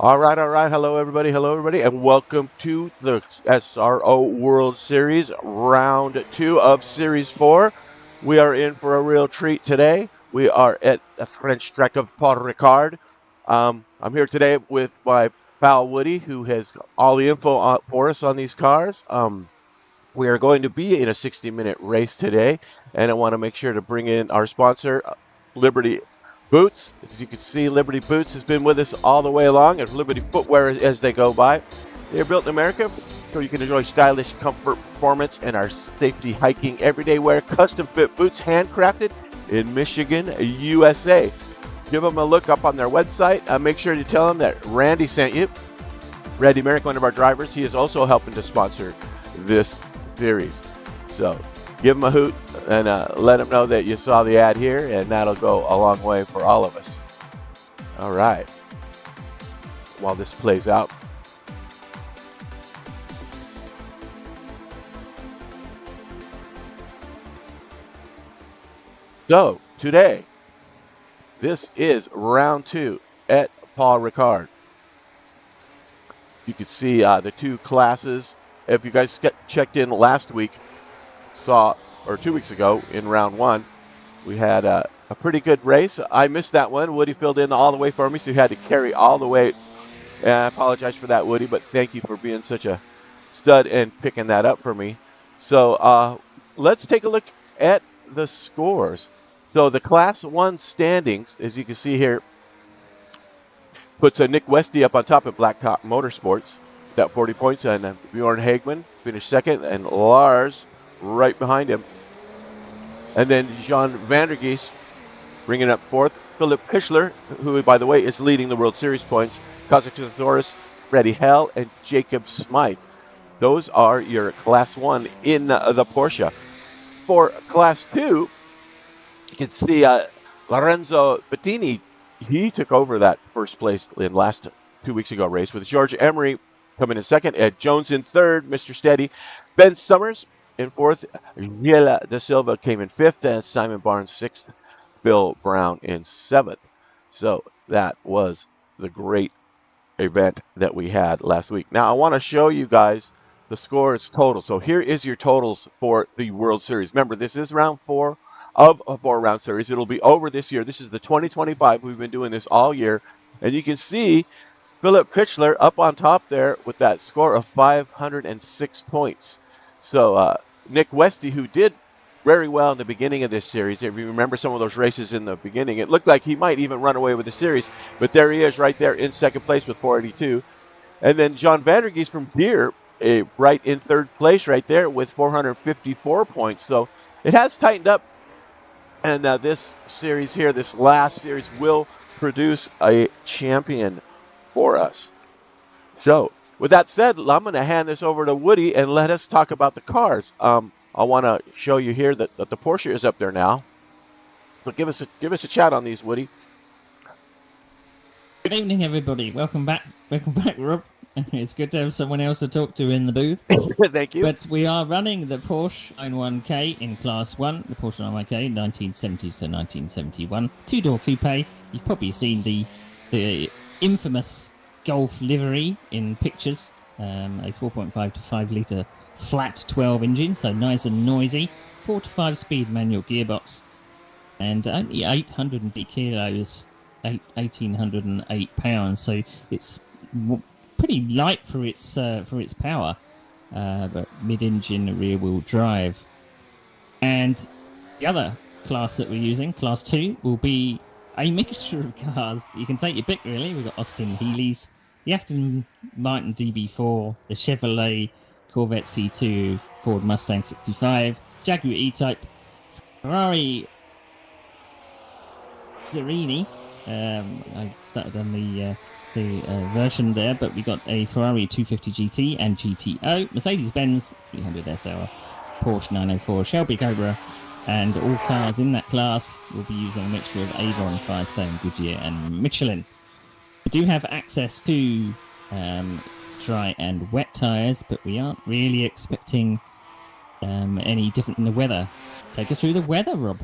All right. Hello, everybody, and welcome to the SRO World Series, round two of Series 4. We are in for a real treat today. We are at the French track of Paul Ricard. I'm here today with my pal Woody, who has all the info for us on these cars. We are going to be in a 60-minute race today, and I want to make sure to bring in our sponsor, Liberty Boots. As you can see, Liberty Boots has been with us all the way along, and Liberty Footwear as they go by. They are built in America, so you can enjoy stylish comfort, performance, and our safety hiking everyday wear custom fit boots handcrafted in Michigan, USA. Give them a look up on their website. Make sure to tell them that Randy sent you. Randy Marek, one of our drivers, he is also helping to sponsor this series. So give them a hoot and let them know that you saw the ad here, and that'll go a long way for all of us. All right. While this plays out, so today, this is round two at Paul Ricard. You can see the two classes. If you guys checked in last week, or 2 weeks ago in round one, we had a pretty good race. I missed that one. Woody filled in all the way for me, so he had to carry all the way. And I apologize for that, Woody, but thank you for being such a stud and picking that up for me. So let's take a look at the scores. So the Class 1 standings, as you can see here, puts Nick Westy up on top at Blacktop Motorsports. Got 40 points, and Bjorn Hagman finished second, and Lars right behind him. And then John Vandergeest bringing up fourth. Philip Pichler, who, by the way, is leading the World Series points. Kazakhstan, Freddie Hell, and Jacob Smythe. Those are your Class 1 in the Porsche. For Class 2, you can see Lorenzo Bettini. He took over that first place in last 2 weeks ago race, with George Emery coming in second, Ed Jones in third, Mr. Steady, Ben Summers in fourth, Gila da Silva came in fifth, and Simon Barnes sixth, Bill Brown in seventh. So that was the great event that we had last week. Now I want to show you guys the scores total. So here is your totals for the World Series. Remember, this is round 4 of a 4-round series. It'll be over this year. This is the 2025. We've been doing this all year, and you can see Philip Pichler up on top there with that score of 506 points. So Nick Westy, who did very well in the beginning of this series, if you remember some of those races in the beginning, it looked like he might even run away with the series, but there he is right there in second place with 482. And then John Vandergeest from Deere, right in third place right there with 454 points. So it has tightened up, and this series here, this last series, will produce a champion for us. So with that said, I'm going to hand this over to Woody and let us talk about the cars. I want to show you here that the Porsche is up there now. So give us a chat on these, Woody. Good evening, everybody. Welcome back, Rob. It's good to have someone else to talk to in the booth. Thank you. But we are running the Porsche 911K in Class 1, the Porsche 911K 1970s to 1971. Two-door coupe. You've probably seen the infamous Golf livery in pictures. A 4.5 to 5 litre flat 12 engine, so nice and noisy. 4 to 5 speed manual gearbox, and only 880 kilos, 1,808 pounds. So it's pretty light for its power, but mid-engine rear-wheel drive. And the other class that we're using, Class 2, will be a mixture of cars. You can take your pick, really. We've got Austin Healey's, the Aston Martin DB4, the Chevrolet Corvette C2, Ford Mustang 65, Jaguar E-Type, Ferrari Zerini. I started on the version there, but we got a Ferrari 250 GT and GTO, Mercedes-Benz 300 SR, Porsche 904, Shelby Cobra, and all cars in that class will be using a mixture of Avon, Firestone, Goodyear, and Michelin. We do have access to dry and wet tyres, but we aren't really expecting any different in the weather. Take us through the weather, Rob.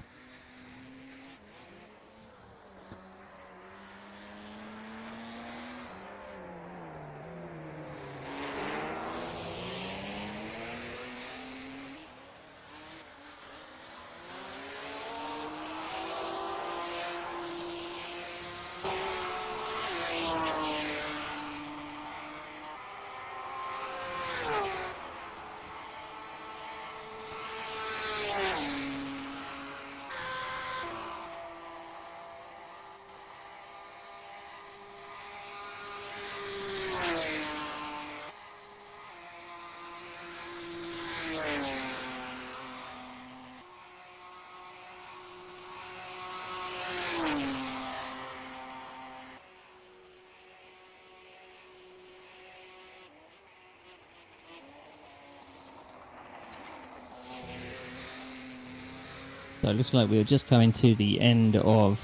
So it looks like we're just coming to the end of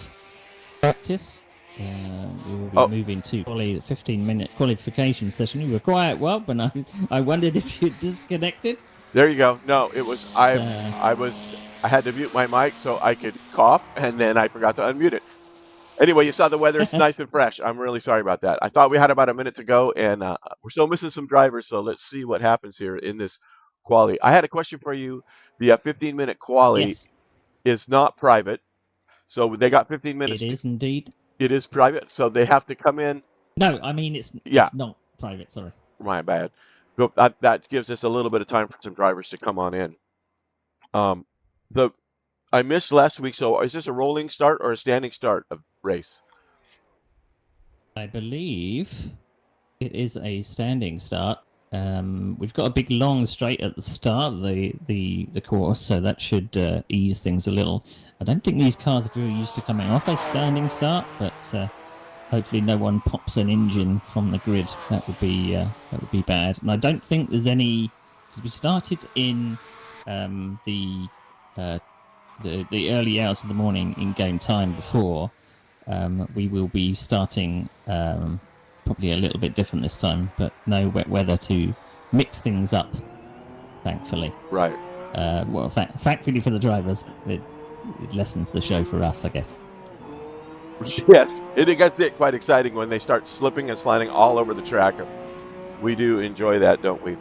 practice. We will be moving to the 15-minute qualification session. You were quiet, Rob, and I wondered if you disconnected. There you go. No, it was I had to mute my mic so I could cough, and then I forgot to unmute it. Anyway, you saw the weather. It's nice and fresh. I'm really sorry about that. I thought we had about a minute to go, and we're still missing some drivers, so let's see what happens here in this quali. I had a question for you. The 15-minute quali is not private, so they got 15 minutes. It is indeed. It is private, so they have to come in. No, I mean it's not private. Sorry. My bad. That gives us a little bit of time for some drivers to come on in. I missed last week, so is this a rolling start or a standing start of race? I believe it is a standing start. We've got a big long straight at the start of the course, so that should ease things a little. I don't think these cars are very used to coming off a standing start, but hopefully no one pops an engine from the grid. That would be bad. And I don't think there's any, because we started in the early hours of the morning in game time before. We will be starting probably a little bit different this time, but no wet weather to mix things up, thankfully. Right. Well, thankfully for the drivers, it lessens the show for us, I guess. Yes, it gets quite exciting when they start slipping and sliding all over the track. We do enjoy that, don't we?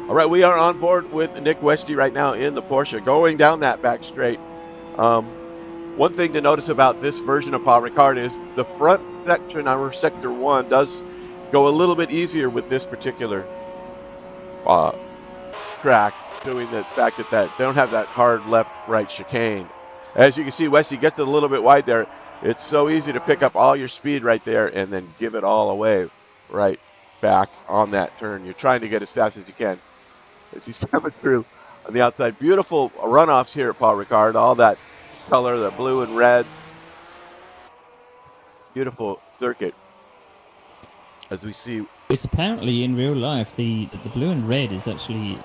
All right, we are on board with Nick Westy right now in the Porsche, going down that back straight. One thing to notice about this version of Paul Ricard is the front section, our Sector 1, does go a little bit easier with this particular track, doing the fact that they don't have that hard left-right chicane. As you can see, Westy gets it a little bit wide there. It's so easy to pick up all your speed right there and then give it all away right back on that turn. You're trying to get as fast as you can as he's coming through on the outside. Beautiful runoffs here at Paul Ricard. All that color, the blue and red. Beautiful circuit. As we see, it's apparently in real life the blue and red is actually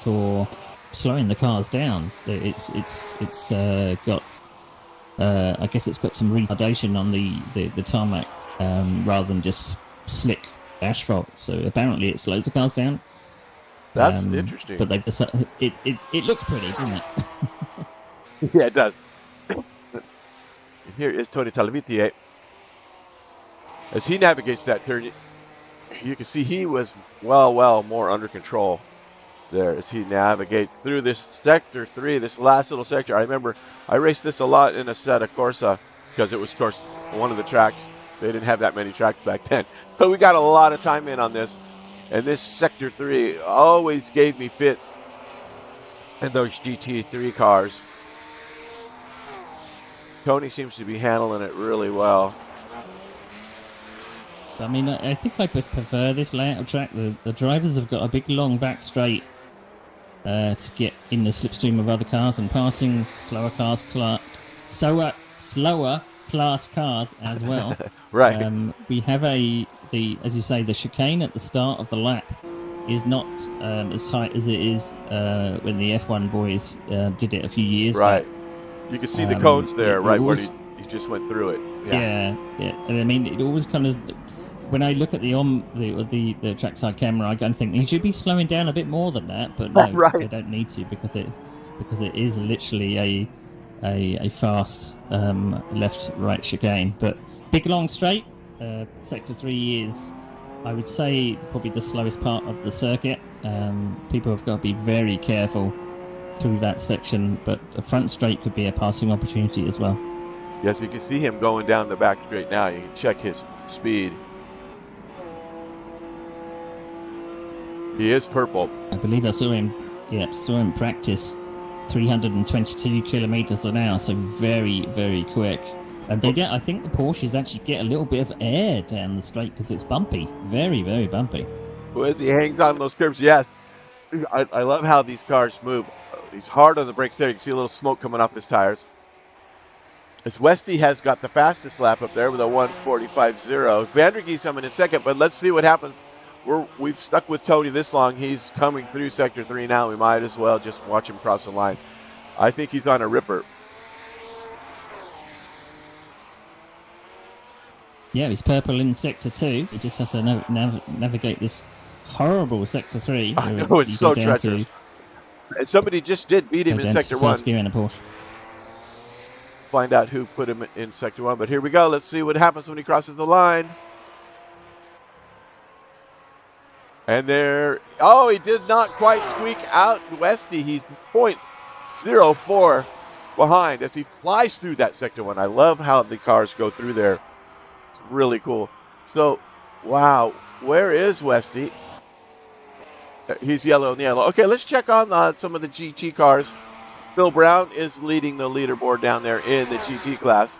for slowing the cars down. It's got I guess it's got some retardation on the tarmac rather than just slick asphalt. So apparently it slows the cars down. That's interesting. But they've decided it looks pretty, doesn't it? Yeah, it does. Here is Tony Talavitier. As he navigates that turn, you can see he was well more under control there as he navigates through this Sector 3, this last little sector. I remember I raced this a lot in Assetto Corsa because it was, of course, one of the tracks. They didn't have that many tracks back then. But we got a lot of time in on this. And this Sector 3 always gave me fit in those GT3 cars. Tony seems to be handling it really well. I mean, I think I prefer this layout of track. The drivers have got a big long back straight to get in the slipstream of other cars and passing slower class cars as well. Right. We have as you say, the chicane at the start of the lap is not as tight as it is when the F1 boys did it a few years back. You can see the cones there, right, where he just went through it. Yeah. And I mean, it always kind of, when I look at the trackside camera, I think he should be slowing down a bit more than that, but no, right. They don't need to because it is literally a fast left-right chicane. But big long straight, Sector 3 is, I would say, probably the slowest part of the circuit. People have got to be very careful through that section, but a front straight could be a passing opportunity as well. Yes, you can see him going down the back straight now. You can check his speed. He is purple. I believe I saw him practice 322 kilometers an hour, so very, very quick. And I think the Porsches actually get a little bit of air down the straight because it's bumpy. Very, very bumpy. Well, as he hangs on those curves, yes. I love how these cars move. He's hard on the brakes there. You can see a little smoke coming off his tires. As Westy has got the fastest lap up there with a 1:45.0. Vandergeest coming in second, but let's see what happens. We've stuck with Tony this long. He's coming through Sector 3 now. We might as well just watch him cross the line. I think he's on a ripper. Yeah, he's purple in Sector 2. He just has to navigate this horrible Sector 3. I know, it's so treacherous. And somebody just did beat him in Sector 1. First gear in a Porsche. Find out who put him in Sector 1. But here we go. Let's see what happens when he crosses the line. And there... Oh, he did not quite squeak out Westy. He's 0.04 behind as he flies through that Sector 1. I love how the cars go through there. It's really cool. So, wow. Where is Westy? He's yellow and yellow. Okay, let's check on some of the GT cars. Phil Brown is leading the leaderboard down there in the GT class.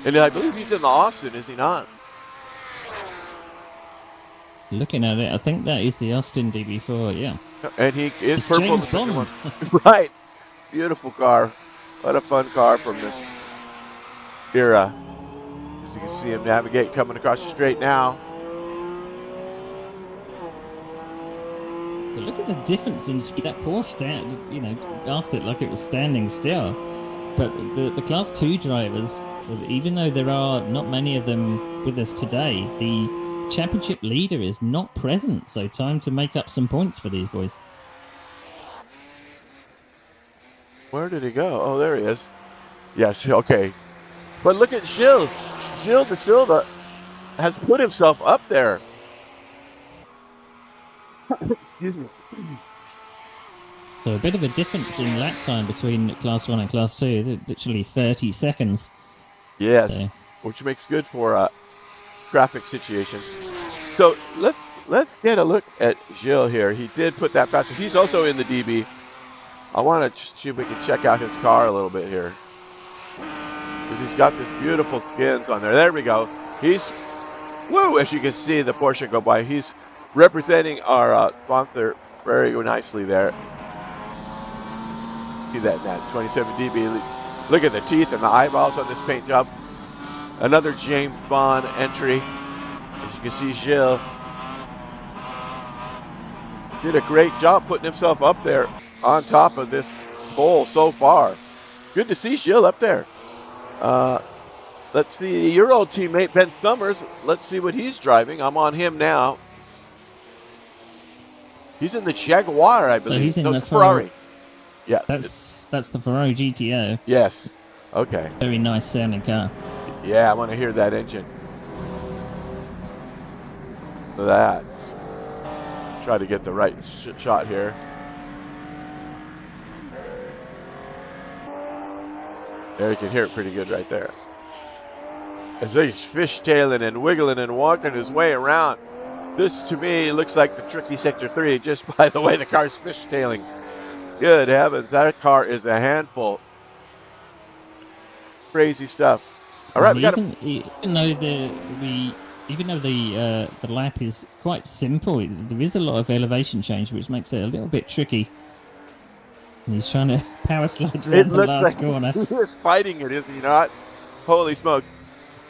And I believe he's in the Austin, is he not? Looking at it, I think that is the Austin DB4, yeah. And he is it's purple. James Bond. Right. Beautiful car. What a fun car from this era. As you can see him navigate coming across the straight now. But look at the difference in speed. That Porsche, asked it like it was standing still. But the Class 2 drivers, even though there are not many of them with us today, the championship leader is not present. So time to make up some points for these boys. Where did he go? Oh, there he is. Yes, okay. But look at Gilles. Gilles de Silva has put himself up there. Excuse me. So a bit of a difference in lap time between Class 1 and Class 2, literally 30 seconds. Yes, so. Which makes good for traffic situations. So let's get a look at Gilles here. He did put that faster. He's also in the DB. I want to see if we can check out his car a little bit here. Because he's got this beautiful skins on there. There we go. He's, woo, as you can see the Porsche go by. He's representing our sponsor very nicely there. See that in that 27 dB. Look at the teeth and the eyeballs on this paint job. Another James Bond entry. As you can see, Gilles did a great job putting himself up there on top of this bowl so far. Good to see Gilles up there. Let's see your old teammate Ben Summers. Let's see what he's driving. I'm on him now. He's in the Jaguar, I believe. So he's in the Ferrari. Yeah. That's the Ferrari GTO. Yes. Okay. Very nice sounding car. Yeah, I want to hear that engine. That. Try to get the right shot here. There, you can hear it pretty good right there. As he's fishtailing and wiggling and walking his way around. This, to me, looks like the tricky Sector 3, just by the way the car's fishtailing. Good heavens, that car is a handful. Crazy stuff. All right, even though the lap is quite simple, there is a lot of elevation change, which makes it a little bit tricky. And he's trying to power slide around the last corner. He is fighting it, is he not? Holy smokes.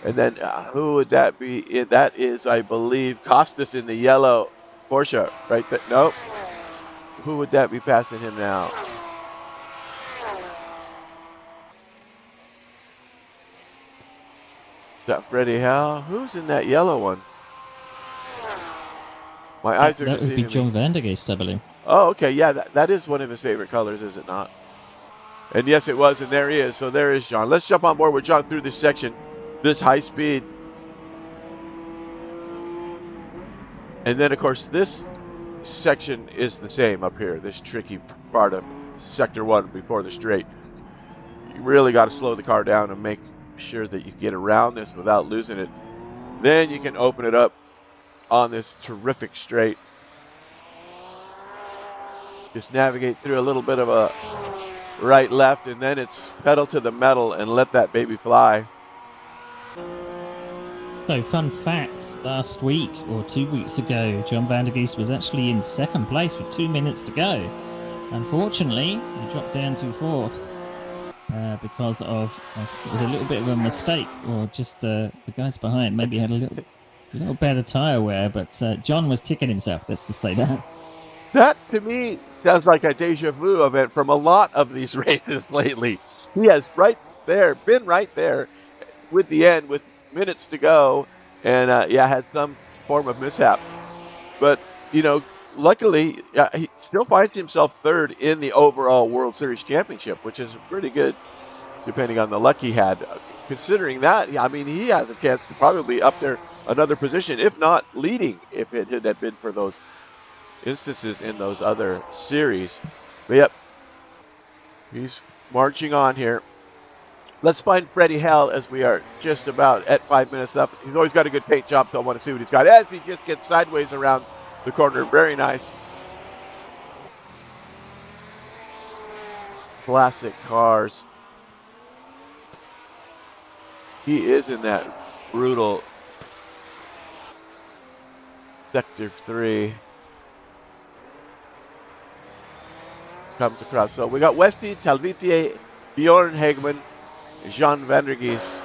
And then, who would that be? That is, I believe, Costas in the yellow Porsche, right there. Nope. Who would that be passing him now? Is that Freddie Howe? Who's in that yellow one? My eyes are deceiving me. That would be John Vandergeest, I believe. Oh, okay. Yeah, that is one of his favorite colors, is it not? And yes, it was, and there he is. So there is John. Let's jump on board with John through this section. This high speed. And then, of course, this section is the same up here. This tricky part of Sector 1 before the straight. You really got to slow the car down and make sure that you get around this without losing it. Then you can open it up on this terrific straight. Just navigate through a little bit of a right, left, and then it's pedal to the metal and let that baby fly. So, fun fact, last week or 2 weeks ago, John Vandergeest was actually in second place with 2 minutes to go. Unfortunately, he dropped down to fourth because of it was a little bit of a mistake, or just the guys behind maybe had a little better tyre wear, but John was kicking himself, let's just say that. That, to me, sounds like a deja vu event from a lot of these races lately. He has been right there with the end, with minutes to go, and had some form of mishap. But, luckily, he still finds himself third in the overall World Series championship, which is pretty good, depending on the luck he had. Considering that, I mean, he has a chance to probably up there another position, if not leading, if it had been for those instances in those other series. But yep, he's marching on here. Let's find Freddie Hell as we are just about at 5 minutes up. He's always got a good paint job, so I want to see what he's got as he just gets sideways around the corner. Very nice. Classic cars. He is in that brutal Sector 3. Comes across. So we got Westy, Talvitier, Bjorn Hegman, Jean Vandergeest,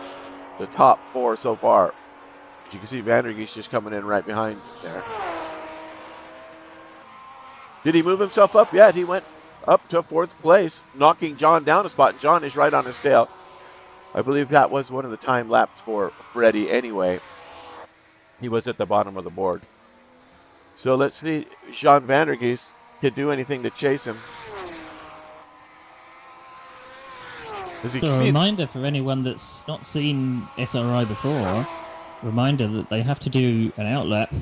the top 4 so far. As you can see, Vandergeest just coming in right behind there. Did he move himself up? Yeah, he went up to 4th place, knocking John down a spot. John is right on his tail. I believe that was one of the time laps for Freddie anyway. He was at the bottom of the board. So let's see Jean Vandergeest can do anything to chase him. A reminder for anyone that's not seen SRO before, reminder that they have to do an out lap,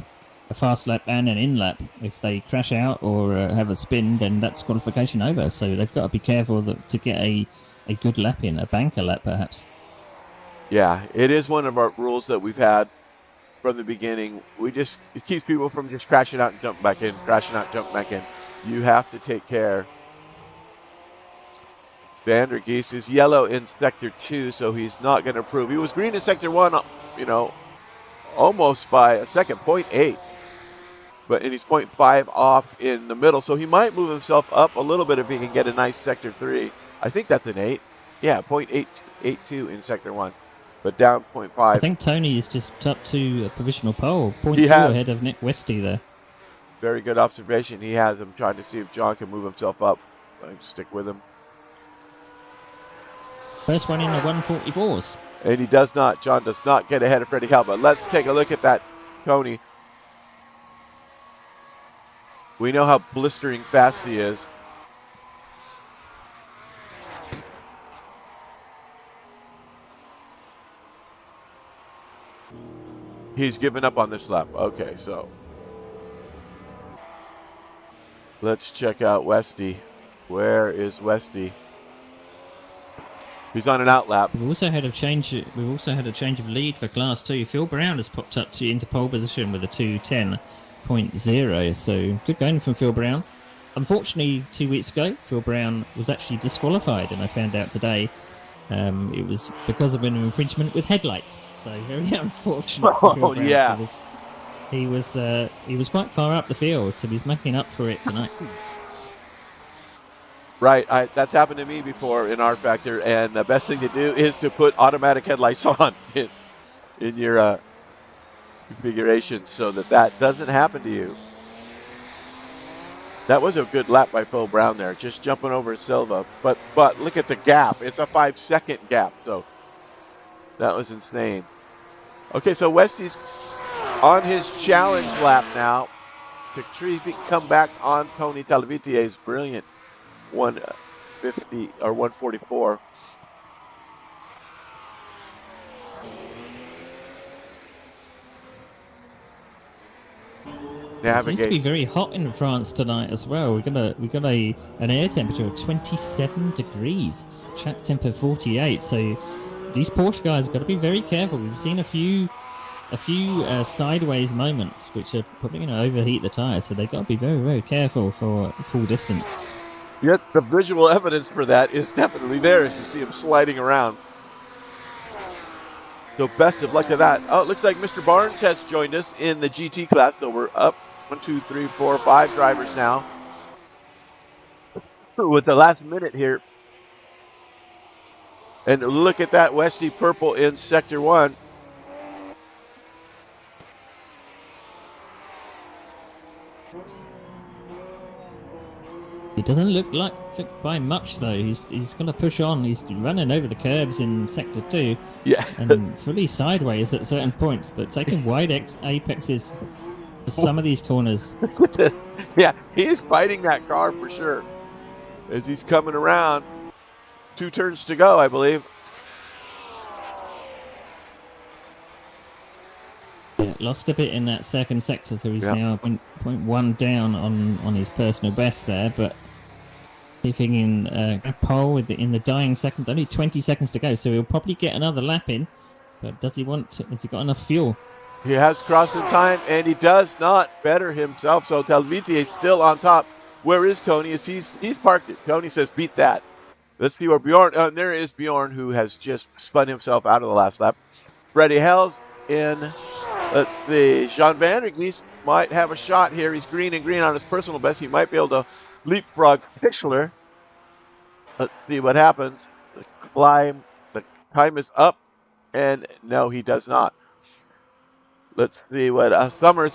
a fast lap and an in lap. If they crash out or have a spin, then that's qualification over. So they've got to be careful to get a good lap in, a banker lap perhaps. Yeah, it is one of our rules that we've had from the beginning. It keeps people from just crashing out and jumping back in, crashing out, jumping back in. You have to take care. Vandergeest is yellow in Sector 2, so he's not going to prove. He was green in Sector 1, almost by a second, 0.8. And he's 0.5 off in the middle, so he might move himself up a little bit if he can get a nice Sector 3. I think that's an 8. Yeah, 0.882 in Sector 1, but down 0.5. I think Tony is just up to a provisional pole, 0.2 ahead of Nick Westy there. Very good observation. He has him trying to see if John can move himself up. Stick with him. First one in the 144s. And he does not. John does not get ahead of Freddie Hell. But let's take a look at that Tony. We know how blistering fast he is. He's given up on this lap. Okay, so let's check out Westy. Where is Westy? He's on an out lap. We've also had a change of lead for Class 2. Phil Brown has popped up into pole position with a 2:10.0. So good going from Phil Brown. Unfortunately, 2 weeks ago, Phil Brown was actually disqualified, and I found out today it was because of an infringement with headlights. So very unfortunate for Phil Brown. Yeah. So he was quite far up the field, so he's making up for it tonight. Right, that's happened to me before in R Factor, and the best thing to do is to put automatic headlights on in your configuration so that doesn't happen to you. That was a good lap by Phil Brown there, just jumping over Silva. But look at the gap. It's a 5-second gap, so that was insane. Okay, so Westy's on his challenge lap now to try to come back on Tony Talvitier's brilliant 150 or 144. It seems to be very hot in France tonight as well. We got an air temperature of 27 degrees, track temper 48. So these Porsche guys have got to be very careful. We've seen a few sideways moments which are probably going to overheat the tires. So they've got to be very, very careful for full distance. Yet the visual evidence for that is definitely there as you see him sliding around. So best of luck to that. Oh, it looks like Mr. Barnes has joined us in the GT class. So we're up 1, 2, 3, 4, 5 drivers now. With the last minute here. And look at that Westy purple in Sector 1. It doesn't look by much though. He's going to push on. He's running over the curbs in sector 2 Yeah. and fully sideways at certain points, but taking wide apexes for some of these corners. Yeah, he's fighting that car for sure. As he's coming around, 2 turns to go, I believe. Yeah, lost a bit in that second sector, so he's now 0.1 down on his personal best there, but leaving in a pole in the dying seconds. Only 20 seconds to go, so he'll probably get another lap in. But has he got enough fuel? He has crossing time, and he does not better himself. So Talviti is still on top. Where is Tony? He's parked it. Tony says, beat that. Let's see where Bjorn. There is Bjorn, who has just spun himself out of the last lap. Freddie Hell's in. Let's see. Jean Van der Geest might have a shot here. He's green and green on his personal best. He might be able to leapfrog Fischler. Let's see what happens. The time is up, and no, he does not. Let's see what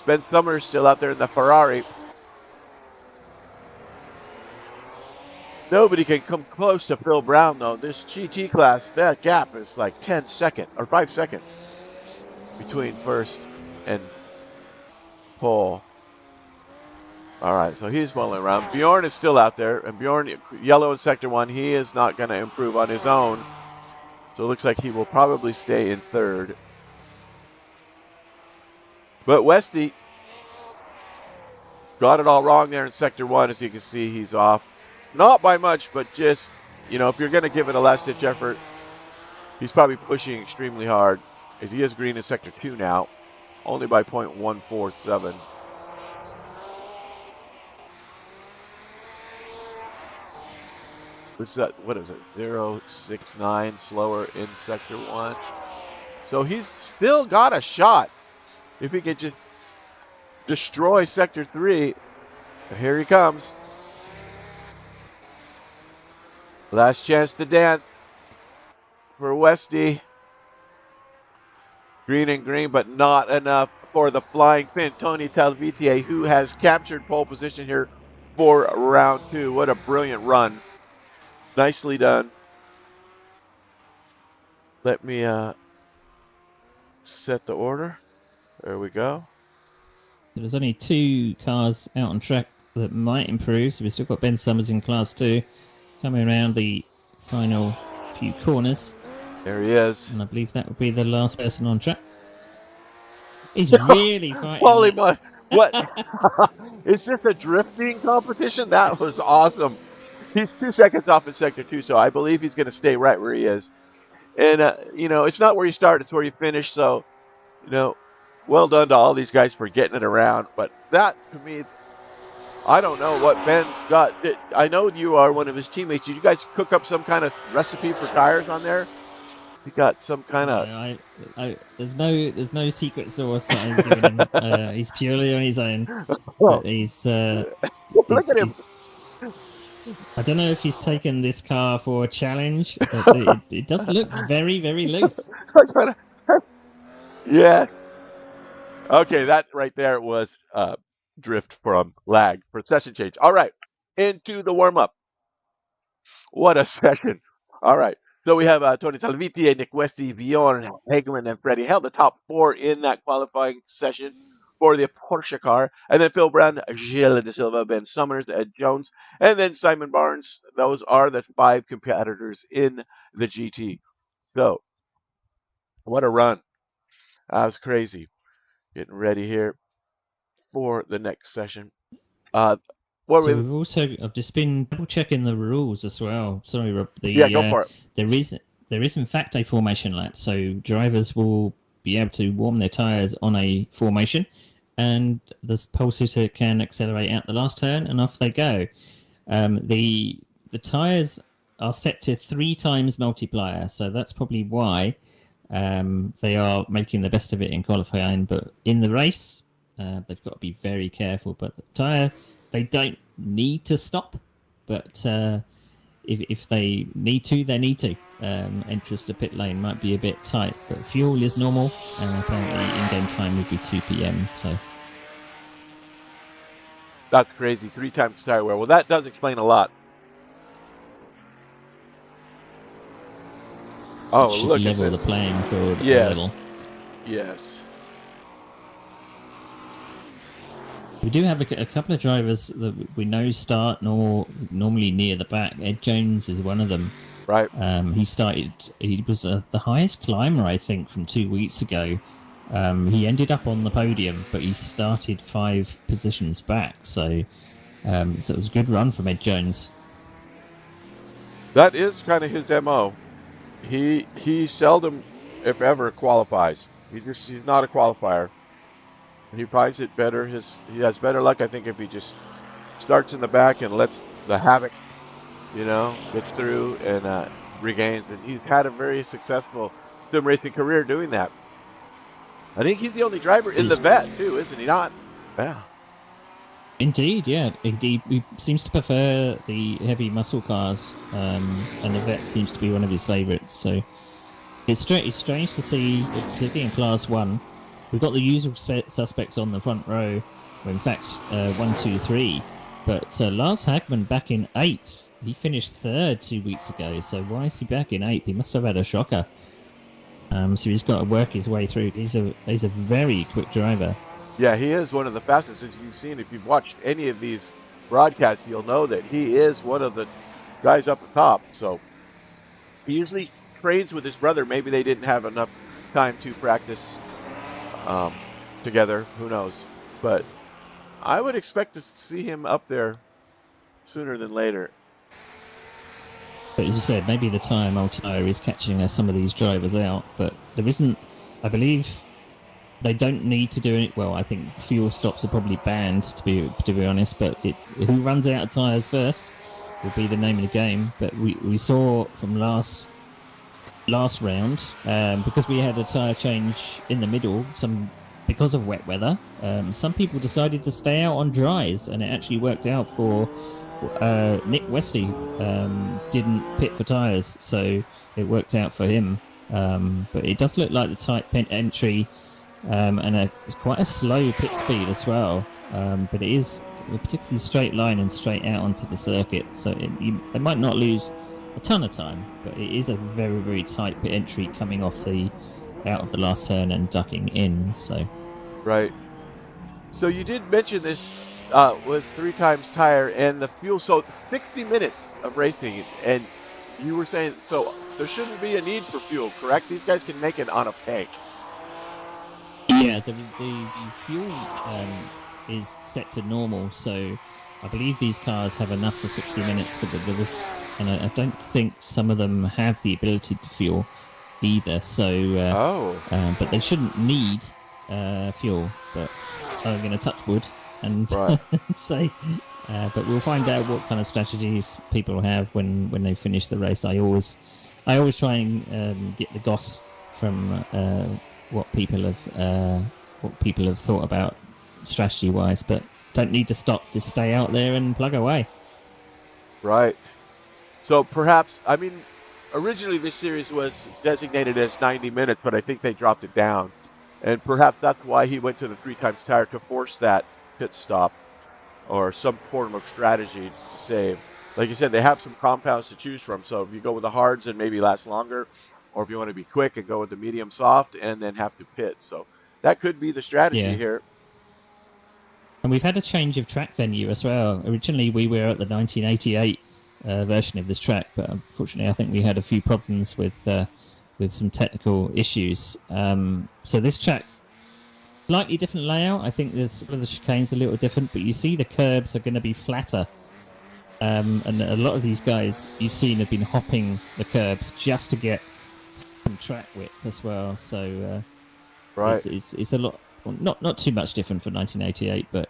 Ben Summers still out there in the Ferrari. Nobody can come close to Phil Brown, though. This GT class, that gap is like 5 seconds between first and pole. All right, so he's mulling around. Bjorn is still out there, and Bjorn, yellow in sector 1, he is not going to improve on his own. So it looks like he will probably stay in third. But Westy got it all wrong there in sector 1. As you can see, he's off. Not by much, but just, if you're going to give it a last-ditch effort, he's probably pushing extremely hard. As he is green in sector 2 now, only by 0.147. What is it? 0.69 slower in sector 1. So he's still got a shot. If he could just destroy sector 3. Here he comes. Last chance to dance for Westy. Green and green, but not enough for the flying Finn, Tony Talviti, who has captured pole position here for round 2. What a brilliant run. Nicely done. Let me set the order. There we go. There's only 2 cars out on track that might improve, so we've still got Ben Summers in class 2 coming around the final few corners. There he is. And I believe that would be the last person on track. He's really fighting. Holy moly. What? Is this a drifting competition? That was awesome. He's 2 seconds off in sector 2, so I believe he's going to stay right where he is. And, it's not where you start, it's where you finish. So, well done to all these guys for getting it around. But that, to me, I don't know what Ben's got. I know you are one of his teammates. Did you guys cook up some kind of recipe for tires on there? You got some kind of... there's no secret sauce that I'm giving him. He's purely on his own. But he's... Look at him. I don't know if he's taken this car for a challenge, but it does look very, very loose. Yeah. Okay, that right there was drift from lag for session change. All right, into the warm-up. What a session. All right, so we have Tony Talviti, Nick Westy, Bjorn Hageman, and Freddie held the top 4 in that qualifying session for the Porsche car. And then Phil Brown, Gilles De Silva, Ben Summers, Ed Jones, and then Simon Barnes. That's 5 competitors in the GT. So, what a run. That was crazy. Getting ready here for the next session. We've also, I've just been double checking the rules as well. Sorry, Rob. Go for it. There is in fact a formation lap, so drivers will be able to warm their tires on a formation, and the pole sitter can accelerate out the last turn, and off they go. The tires are set to 3 times multiplier, so that's probably why they are making the best of it in qualifying. But in the race, they've got to be very careful. But the tire, they don't need to stop, but if they need to, they need to. Entrance to pit lane might be a bit tight, but fuel is normal, and apparently in-game time would be 2 p.m. So That's crazy. 3 times tire wear. Well, that does explain a lot. Oh, It should look at level the this. playing field a little. Yes. Yes. We do have a couple of drivers that we know start normally near the back. Ed Jones is one of them. Right. He was the highest climber, I think, from 2 weeks ago. He ended up on the podium, but he started 5 positions back. So it was a good run from Ed Jones. That is kind of his MO. He seldom, if ever, qualifies. He's not a qualifier. He finds it better. He has better luck, I think, if he just starts in the back and lets the havoc, get through and regains. And he's had a very successful sim racing career doing that. I think he's the only driver in the vet too, isn't he not? Yeah. Indeed, yeah. He seems to prefer the heavy muscle cars, and the vet seems to be one of his favourites. So it's strange to see, particularly in Class 1, we've got the usual suspects on the front row. Well, in fact, 1, 2, 3. But Lars Hagman back in 8th. He finished 3rd 2 weeks ago. So why is he back in 8th? He must have had a shocker. So he's got to work his way through. He's a very quick driver. Yeah, he is one of the fastest. As you've seen, if you've watched any of these broadcasts, you'll know that he is one of the guys up the top. So he usually trains with his brother. Maybe they didn't have enough time to practice together. Who knows? But I would expect to see him up there sooner than later. But as you said, maybe the old tyre is catching some of these drivers out. But there isn't, I believe, they don't need to do it. Well, I think fuel stops are probably banned, to be honest. But who runs out of tyres first will be the name of the game. But we saw from last round, because we had a tyre change in the middle, because of wet weather, some people decided to stay out on dries, and it actually worked out for Nick Westy. Didn't pit for tyres, so it worked out for him. But it does look like the tight pit entry. And quite a slow pit speed as well, but it is a particularly straight line and straight out onto the circuit, so they might not lose a ton of time, but it is a very, very tight pit entry coming out of the last turn and ducking in. So right. So you did mention this with 3 times tire and the fuel. So 60 minutes of racing, and you were saying so there shouldn't be a need for fuel, correct? These guys can make it on a tank. Yeah, the fuel is set to normal, so I believe these cars have enough for 60 minutes. And I don't think some of them have the ability to fuel either. So, but they shouldn't need fuel. But I'm going to touch wood and right. say, but we'll find out what kind of strategies people have when they finish the race. I always try and get the goss from what people have thought about strategy wise, but don't need to stop, just stay out there and plug away. Right. So perhaps, I mean, originally this series was designated as 90 minutes, but I think they dropped it down, and perhaps that's why he went to the 3 times tire, to force that pit stop or some form of strategy to save. Like you said, they have some compounds to choose from, so if you go with the hards and maybe last longer, or if you want to be quick and go with the medium soft and then have to pit. So that could be the strategy here. And we've had a change of track venue as well. Originally, we were at the 1988 version of this track, but unfortunately, I think we had a few problems with some technical issues. So this track, slightly different layout. I think some of the chicane's a little different, but you see the curbs are going to be flatter. And a lot of these guys you've seen have been hopping the curbs just to get some track width as well. So right, it's a lot, not too much different from 1988, but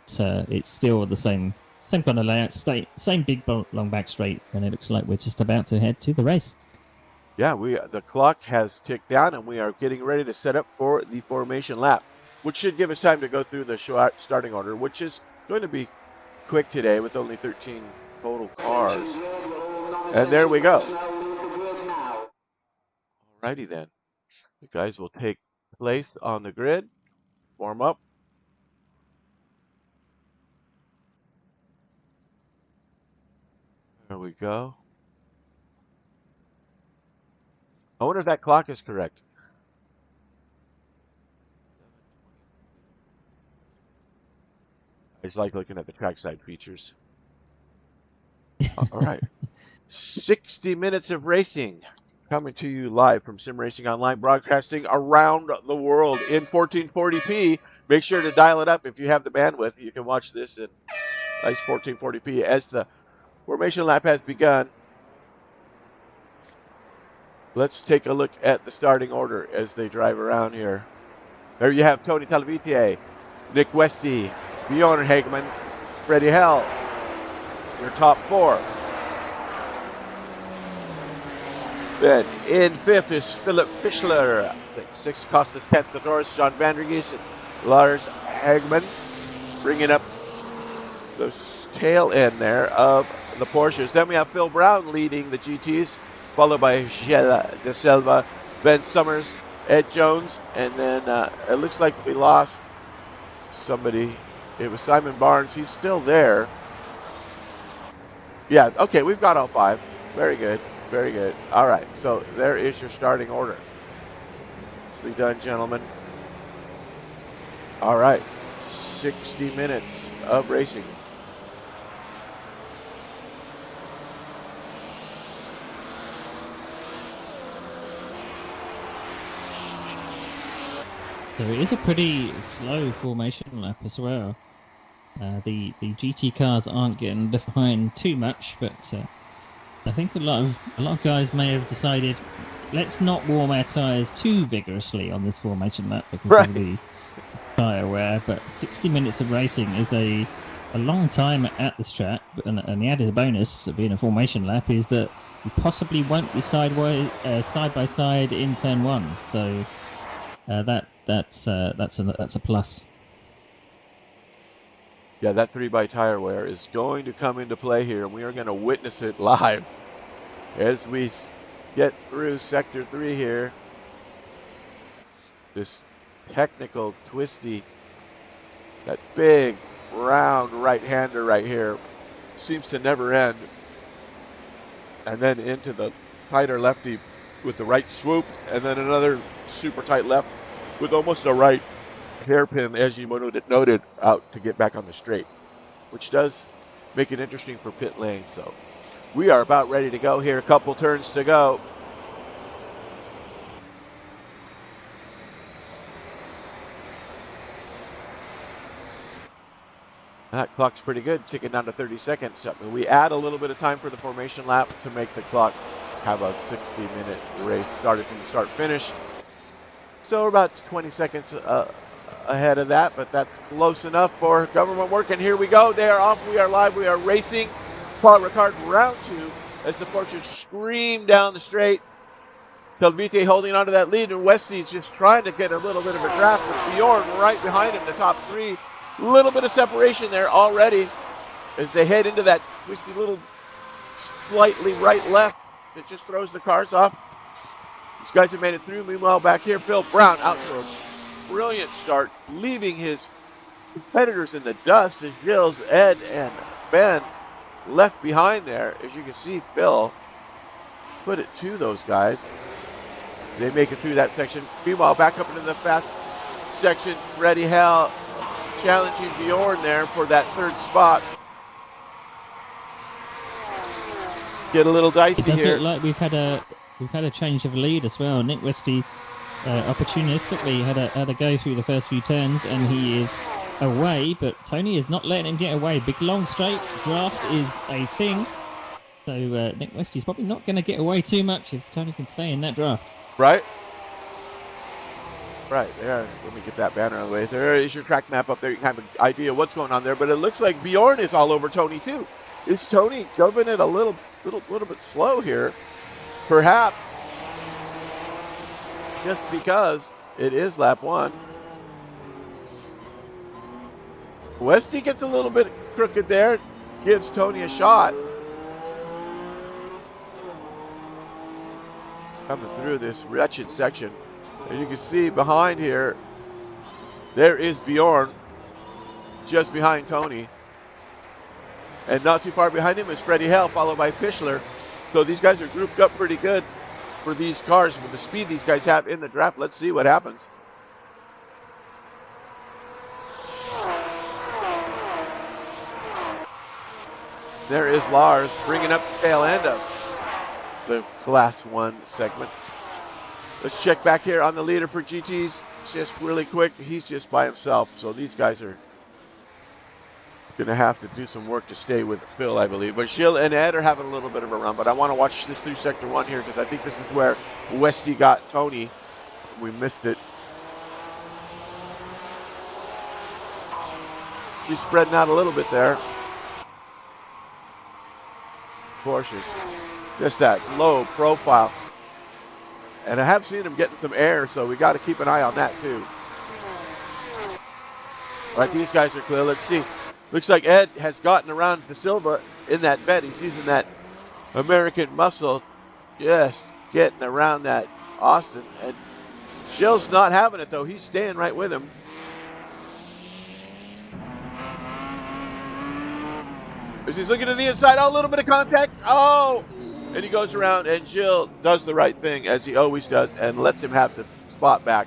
it's still the same kind of layout, same big long back straight, and it looks like we're just about to head to the race. Yeah, the clock has ticked down, and we are getting ready to set up for the formation lap, which should give us time to go through the starting order, which is going to be quick today with only 13 total cars. And there we go. Alrighty then. The guys will take place on the grid, warm up. There we go. I wonder if that clock is correct. I just like looking at the trackside features. All right. 60 minutes of racing coming to you live from Sim Racing Online, broadcasting around the world in 1440p. Make sure to dial it up if you have the bandwidth. You can watch this in nice 1440p as the formation lap has begun. Let's take a look at the starting order as they drive around here. There you have Tony Televitier, Nick Westy, Bjorn Hageman, Freddie Hell, your top four. Then in fifth is Philip Fischler. Sixth, Costa Tentadors, John Vandergeest, and Lars Hagman, bringing up the tail end there of the Porsches. Then we have Phil Brown leading the GTs, followed by Gilles De Silva, Ben Summers, Ed Jones, and then it looks like we lost somebody. It was Simon Barnes. He's still there. Yeah, okay, we've got all five. Very good. Very good. All right, so there is your starting order. Nicely done, gentlemen. All right, 60 minutes of racing. So it is a pretty slow formation lap as well. The GT cars aren't getting left behind too much, but I think a lot of guys may have decided, let's not warm our tyres too vigorously on this formation lap because of the tyre wear. But 60 minutes of racing is a long time at this track, and the added bonus of being a formation lap is that you possibly won't be side by side in turn one. So that's a plus. Yeah, that 3x tire wear is going to come into play here, and we are going to witness it live as we get through Sector 3 here. This technical, twisty, that big, round right-hander right here seems to never end. And then into the tighter lefty with the right swoop, and then another super tight left with almost a right hairpin, as you noted, out to get back on the straight, which does make it interesting for pit lane. So we are about ready to go here. A couple turns to go. That clock's pretty good, ticking down to 30 seconds. We add a little bit of time for the formation lap to make the clock have a 60-minute race started from the start finish. So we're about 20 seconds ahead of that, but that's close enough for government work. And here we go. They are off. We are live. We are racing. Paul Ricard round 2 as the Porsche scream down the straight. Televitier holding onto that lead, and Westy's just trying to get a little bit of a draft, but Bjorn right behind him, the top three. A little bit of separation there already as they head into that twisty little slightly right-left that just throws the cars off. These guys have made it through. Meanwhile, back here, Phil Brown out to a brilliant start, leaving his competitors in the dust as Gilles, Ed, and Ben left behind there. As you can see, Phil put it to those guys. They make it through that section. Meanwhile, back up into the fast section, Freddie Hell challenging Bjorn there for that third spot. Get a little dicey here. It does here. look like we've had a change of lead as well. Nick Westy opportunistically had a go through the first few turns, and he is away, but Tony is not letting him get away. Big long straight draft is a thing, so Nick Westy's probably not going to get away too much if Tony can stay in that draft. Right there. Let me get that banner out of the way. There is your track map up there. You can have an idea what's going on there, but it looks like Bjorn is all over Tony too. Is Tony jumping it a little bit slow here? Perhaps just because it is lap 1. Westy gets a little bit crooked there, gives Tony a shot. Coming through this wretched section. And you can see behind here, there is Bjorn just behind Tony. And not too far behind him is Freddie Hell, followed by Fischler. So these guys are grouped up pretty good for these cars with the speed these guys have in the draft. Let's see what happens. There is Lars bringing up the tail end of the Class 1 segment. Let's check back here on the leader for GTs. Just really quick, he's just by himself. So these guys are going to have to do some work to stay with Phil, I believe. But Gilles and Ed are having a little bit of a run. But I want to watch this through Sector 1 here because I think this is where Westy got Tony. We missed it. He's spreading out a little bit there. Porsches. Just that low profile. And I have seen him getting some air, so we got to keep an eye on that too. All right, these guys are clear. Let's see. Looks like Ed has gotten around De Silva in that bed. He's using that American muscle, just getting around that Austin. And Gilles not having it though. He's staying right with him. As he's looking to the inside, oh, a little bit of contact. Oh, and he goes around, and Gilles does the right thing, as he always does, and lets him have the spot back.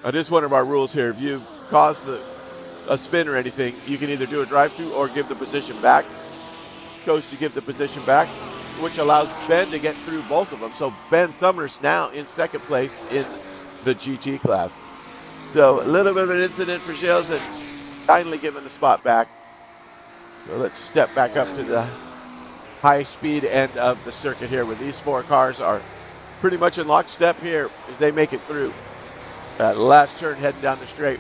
It is one of our rules here. If you cause a spin or anything, you can either do a drive-through or give the position back. Chose to give the position back, which allows Ben to get through both of them. So Ben Summers now in second place in the GT class. So a little bit of an incident for Gilles, and kindly giving the spot back. So let's step back up to the high speed end of the circuit here, where these four cars are pretty much in lockstep here as they make it through that last turn heading down the straight.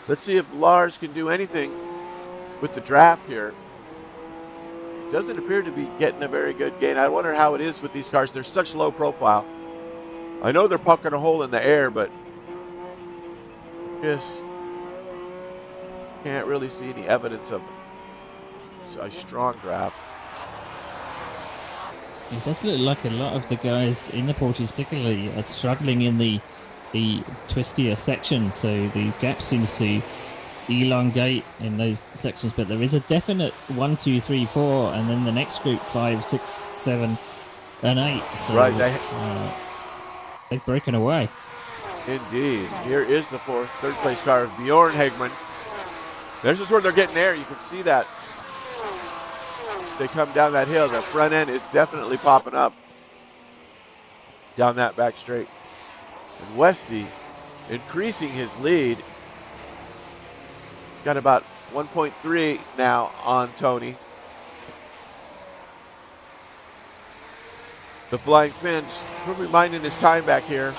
Let's see if Lars can do anything with the draft here. Doesn't appear to be getting a very good gain. I wonder how it is with these cars. They're such low profile. I know they're poking a hole in the air, but just can't really see any evidence of a strong draft. It does look like a lot of the guys in the Porsches particularly are struggling in the twistier sections, so the gap seems to elongate in those sections, but there is a definite 1, 2, 3, 4, and then the next group 5, 6, 7, and 8. So, right, they've broken away. Indeed. Here is the third place car of Bjorn Hegman. This is where they're getting air. You can see that. They come down that hill. The front end is definitely popping up down that back straight. And Westy increasing his lead. Got about 1.3 now on Tony. The Flying Finns probably minding his time back here.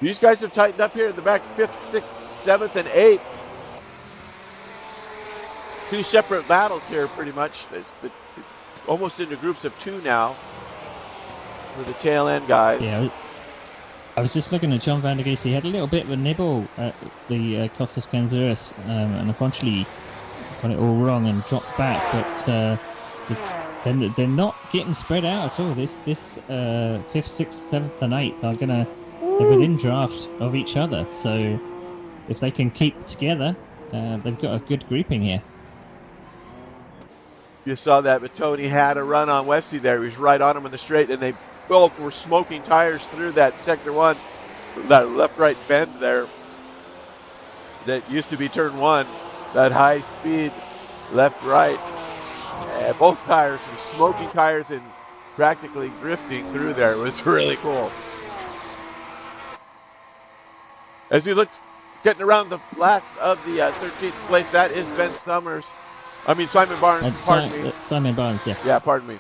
These guys have tightened up here in the back, 5th, 6th, 7th, and 8th. Two separate battles here, pretty much. It's almost into groups of 2 now for the tail end guys. Yeah, I was just looking at John Van der Geest. He had a little bit of a nibble at the Costas Canzeras, and unfortunately got it all wrong and dropped back. But they're not getting spread out at all. This 5th, 6th, 7th, and 8th they're within draft of each other. So if they can keep together, they've got a good grouping here. You saw that, but Tony had a run on Westy there. He was right on him in the straight, and they both were smoking tires through that sector 1, that left-right bend there that used to be turn 1, that high speed left-right. Both tires were smoking tires and practically drifting through there. It was really cool. As you look, getting around the last of the 13th place, that is Simon Barnes. Pardon me. Simon Barnes, yeah. Yeah, pardon me.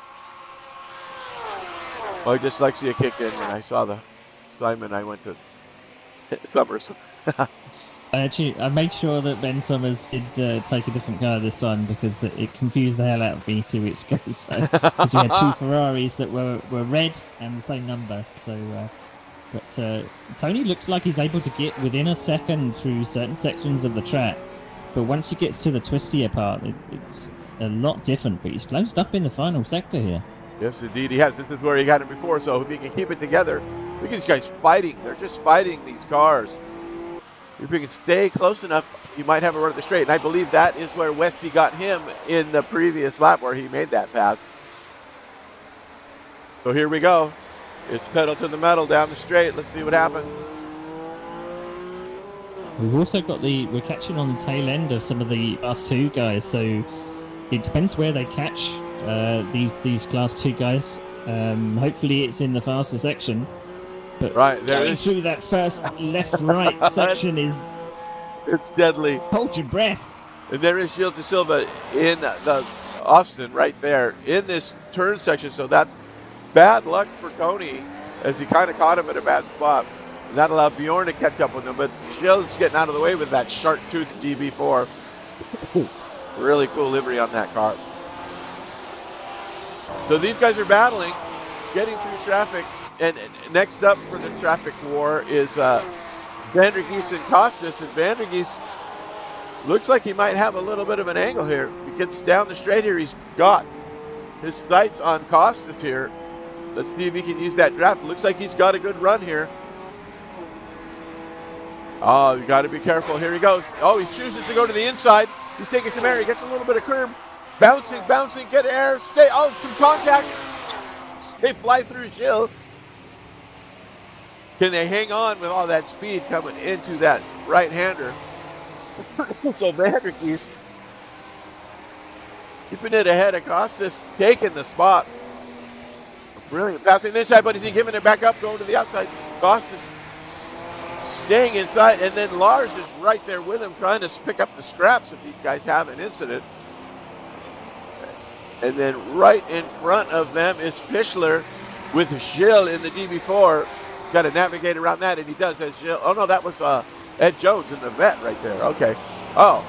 My dyslexia kicked in when I saw the Simon. I went to Summers. I made sure that Ben Summers did take a different car this time because it confused the hell out of me 2 weeks ago. So, because we had 2 Ferraris that were red and the same number. So, but Tony looks like he's able to get within a second through certain sections of the track. But once he gets to the twistier part, a lot different, but he's closed up in the final sector here. Yes, indeed he has. This is where he got him before, so if he can keep it together. Look at these guys fighting. They're just fighting these cars. If he can stay close enough, he might have a run at the straight. And I believe that is where Westy got him in the previous lap where he made that pass. So here we go. It's pedal to the metal down the straight. Let's see what happens. We've also got we're catching on the tail end of some of the Class 2 guys, so it depends where they catch these Class 2 guys. Hopefully it's in the faster section. But right, there going through that first left-right section it's deadly. Hold your breath. And there is Gilles de Silva in the Austin right there in this turn section, so that's bad luck for Tony as he kind of caught him at a bad spot. And that allowed Bjorn to catch up with him, but Gilles is getting out of the way with that shark-toothed DB4. Really cool livery on that car. So these guys are battling, getting through traffic, and next up for the traffic war is Vandergeest and Costas, and Vandergeest looks like he might have a little bit of an angle here. He gets down the straight here, he's got his sights on Costas here. Let's see if he can use that draft. Looks like he's got a good run here. Oh, you got to be careful. Here he goes. Oh, he chooses to go to the inside. He's taking some air. He gets a little bit of curb. Bouncing, get air. Stay. Oh, some contact. They fly through Gilles. Can they hang on with all that speed coming into that right-hander? So Vandergeest keeping it ahead of Costas, taking the spot. Brilliant passing the inside, but is he giving it back up, going to the outside? Costas staying inside, and then Lars is right there with him, trying to pick up the scraps if these guys have an incident. And then right in front of them is Pichler with Gilles in the DB4. Got to navigate around that, and he does. As Gilles, oh no, that was Ed Jones in the vet right there. Okay. Oh,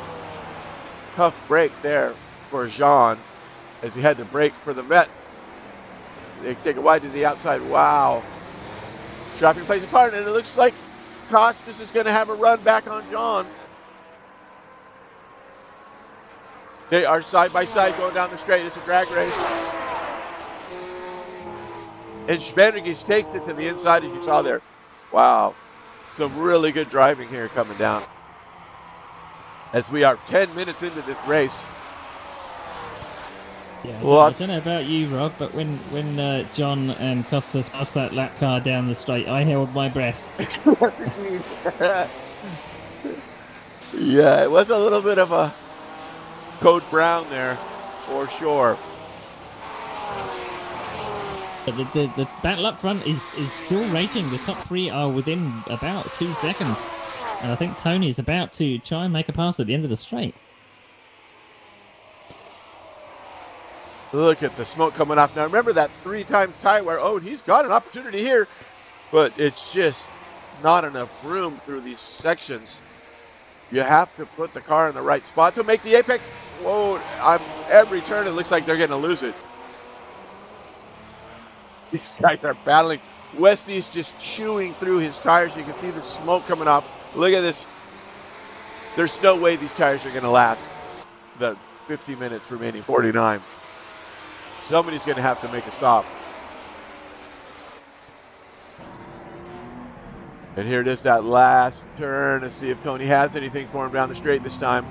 tough break there for Jean as he had to brake for the vet. They take it wide to the outside. Wow. Traffic plays a part, and it looks like Costas is going to have a run back on John. They are side by side going down the straight. It's a drag race. And Vandergeest takes it to the inside, as you saw there. Wow. Some really good driving here coming down. As we are 10 minutes into this race. Yeah, I don't know about you, Rob, but when John and Costas passed that lap car down the straight, I held my breath. Yeah, it was a little bit of a Code Brown there, for sure. But the battle up front is still raging. The top three are within about 2 seconds. And I think Tony is about to try and make a pass at the end of the straight. Look at the smoke coming off. Now remember that 3 times tie wear. Oh, he's got an opportunity here, but it's just not enough room through these sections. You have to put the car in the right spot to make the apex. Whoa, on every turn it looks like they're going to lose it. These guys are battling. Westy's just chewing through his tires. You can see the smoke coming off. Look at this. There's no way these tires are going to last the 50 minutes remaining, 49. Somebody's going to have to make a stop. And here it is, that last turn. Let's see if Tony has anything for him down the straight this time.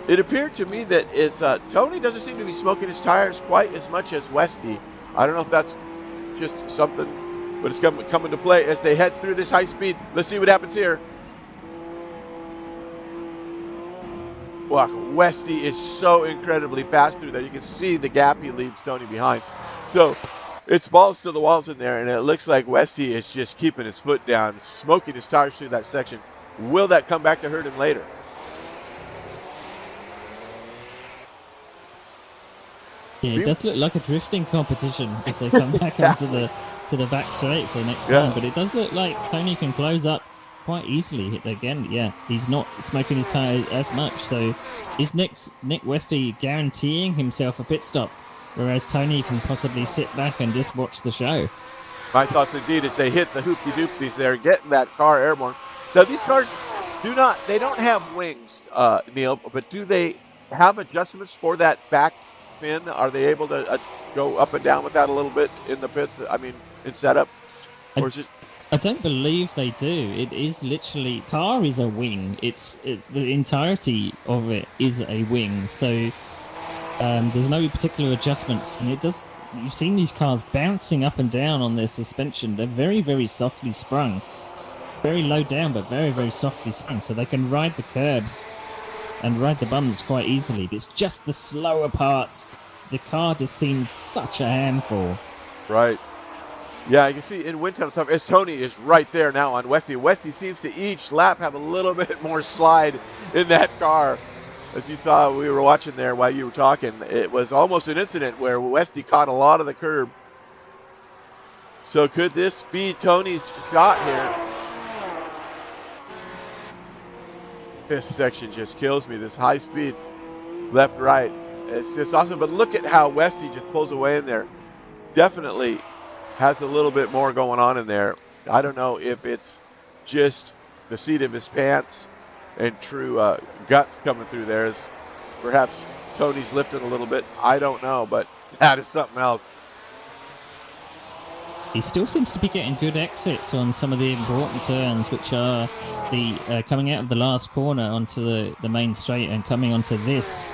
It appeared to me that Tony doesn't seem to be smoking his tires quite as much as Westy. I don't know if that's just something, but it's coming to play as they head through this high speed. Let's see what happens here. Wow, Westy is so incredibly fast through there. You can see the gap he leaves Tony behind. So it's balls to the walls in there, and it looks like Westy is just keeping his foot down, smoking his tires through that section. Will that come back to hurt him later? Yeah, it does look like a drifting competition as they come back onto the back straight for the next time. But it does look like Tony can close up quite easily. Again, yeah, he's not smoking his tires as much. So is Nick Westy guaranteeing himself a pit stop, whereas Tony can possibly sit back and just watch the show? My thoughts indeed as they hit the hoopty-doopties there, getting that car airborne. Now these cars don't have wings, Neil, but do they have adjustments for that back fin? Are they able to go up and down with that a little bit in the pit? I mean, in setup, or is it? I don't believe they do. It is literally, car is a wing. The entirety of it is a wing. So there's no particular adjustments, and it does. You've seen these cars bouncing up and down on their suspension. They're very, very softly sprung, very low down, but very, very softly sprung. So they can ride the curbs and ride the bumps quite easily. It's just the slower parts. The car just seems such a handful. Right. Yeah, you can see in wind tunnel stuff, as Tony is right there now on Westy. Westy seems to each lap have a little bit more slide in that car. As you thought we were watching there while you were talking, it was almost an incident where Westy caught a lot of the curb. So could this be Tony's shot here? This section just kills me. This high speed left, right. It's just awesome. But look at how Westy just pulls away in there. Definitely has a little bit more going on in there. I don't know if it's just the seat of his pants and true guts coming through there. As perhaps Tony's lifting a little bit. I don't know, but that is something else. He still seems to be getting good exits on some of the important turns, which are the coming out of the last corner onto the main straight and coming onto this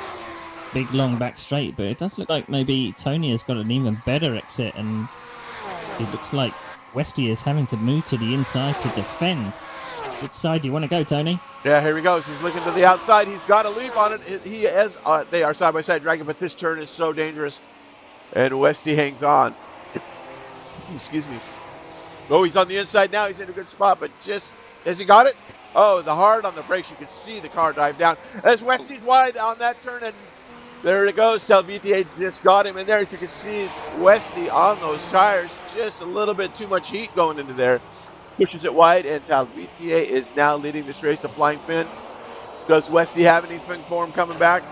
big long back straight. But it does look like maybe Tony has got an even better exit, and it looks like Westy is having to move to the inside to defend. Which side do you want to go, Tony? Yeah, here he goes. He's looking to the outside. He's got a leap on it. He is. They are side by side dragging, but this turn is so dangerous, and Westy hangs on. Excuse me. Oh, he's on the inside now. He's in a good spot, but just has he got it? Oh, the hard on the brakes. You can see the car dive down as Westy's wide on that turn, and there it goes. Salvitier just got him in there. As you can see, Westy on those tires, just a little bit too much heat going into there. Pushes it wide, and Salvitier is now leading this race. The flying fin. Does Westy have anything for him coming back?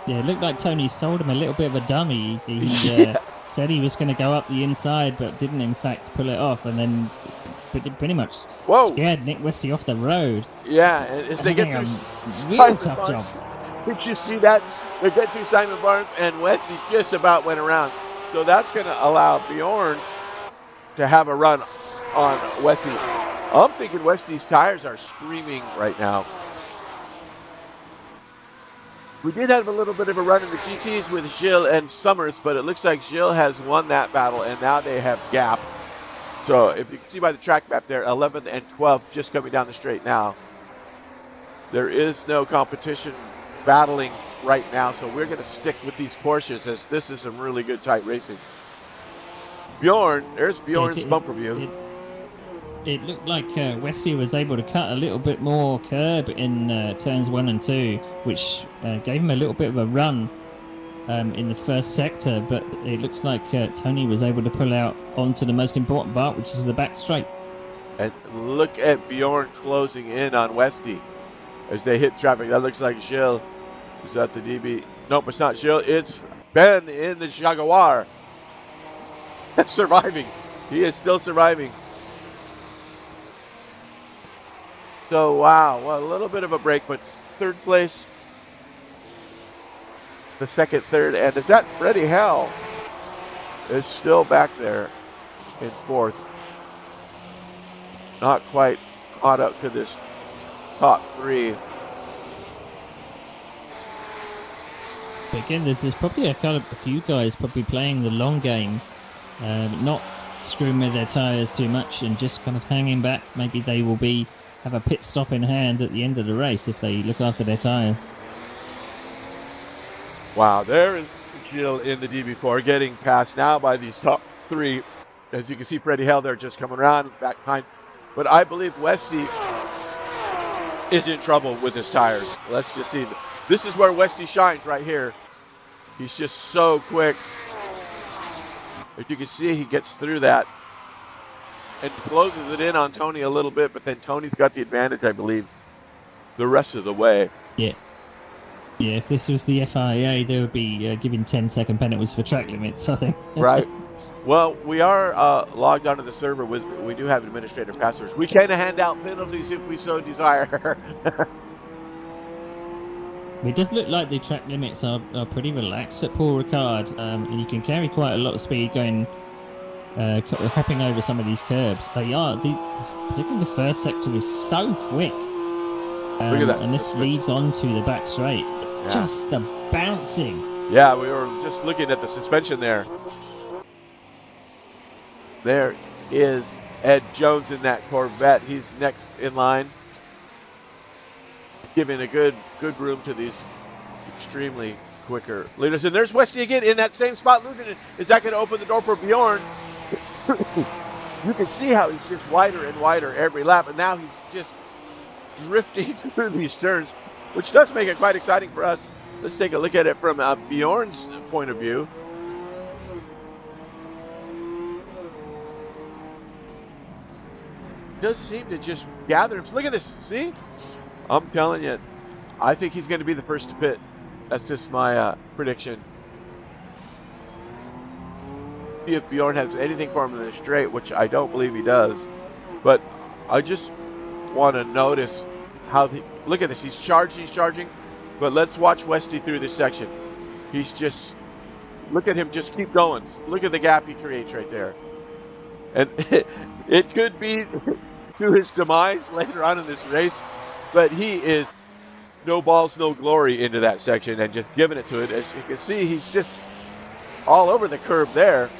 Yeah, it looked like Tony sold him a little bit of a dummy. He said he was going to go up the inside, but didn't in fact pull it off, and then pretty much scared Nick Westy off the road. Yeah, and as they get through real tough job. Did you see that? They get through Simon Barnes, and Westy just about went around. So that's going to allow Bjorn to have a run on Westy. I'm thinking Westy's tires are screaming right now. We did have a little bit of a run in the GTs with Gilles and Summers, but it looks like Gilles has won that battle, and now they have gap. So if you can see by the track map there, 11th and 12th just coming down the straight now. There is no competition battling right now, so we're going to stick with these Porsches as this is some really good tight racing. Bjorn, there's Bjorn's bumper view. It looked like Westy was able to cut a little bit more curb in turns 1 and 2, which gave him a little bit of a run in the first sector, but it looks like Tony was able to pull out onto the most important part, which is the back straight. And look at Bjorn closing in on Westy as they hit traffic. That looks like Gilles is at the DB. Nope, it's not Gilles. It's Ben in the Jaguar. Surviving. He is still surviving. So, wow, well, a little bit of a break, but third place, the second, third, and is that Freddie Hell is still back there in fourth. Not quite caught up to this top three. But again, there's probably a few guys probably playing the long game, not screwing with their tires too much and just kind of hanging back. Maybe they will have a pit stop in hand at the end of the race if they look after their tires. Wow, there is Gilles in the DB4 getting passed now by these top three. As you can see, Freddie Hell there just coming around back behind. But I believe Westy is in trouble with his tires. Let's just see. This is where Westy shines right here. He's just so quick. As you can see, he gets through that and closes it in on Tony a little bit, but then Tony's got the advantage, I believe, the rest of the way. Yeah. Yeah, if this was the FIA, they would be giving 10-second penalties for track limits, I think. Right. Well, we are logged onto the server with. We do have administrative passwords. We can hand out penalties if we so desire. It does look like the track limits are pretty relaxed at Paul Ricard, and you can carry quite a lot of speed going, hopping over some of these curbs. They are, particularly the first sector is so quick. Look at that. And this leads on to the back straight. Yeah. Just the bouncing. Yeah, we were just looking at the suspension there. There is Ed Jones in that Corvette. He's next in line, giving a good room to these extremely quicker leaders. And there's Westy again in that same spot. Looking, is that going to open the door for Bjorn? You can see how he's just wider and wider every lap, and now he's just drifting through these turns, which does make it quite exciting for us. Let's take a look at it from Bjorn's point of view. Does seem to just gather him. Look at this. See? I'm telling you, I think he's going to be the first to pit. That's just my prediction. See if Bjorn has anything for him in the straight, which I don't believe he does. But I just want to notice how look at this. He's charging. But let's watch Westy through this section. He's just, look at him just keep going. Look at the gap he creates right there. And it could be to his demise later on in this race, but he is no balls, no glory into that section and just giving it to it. As you can see, he's just all over the curb there.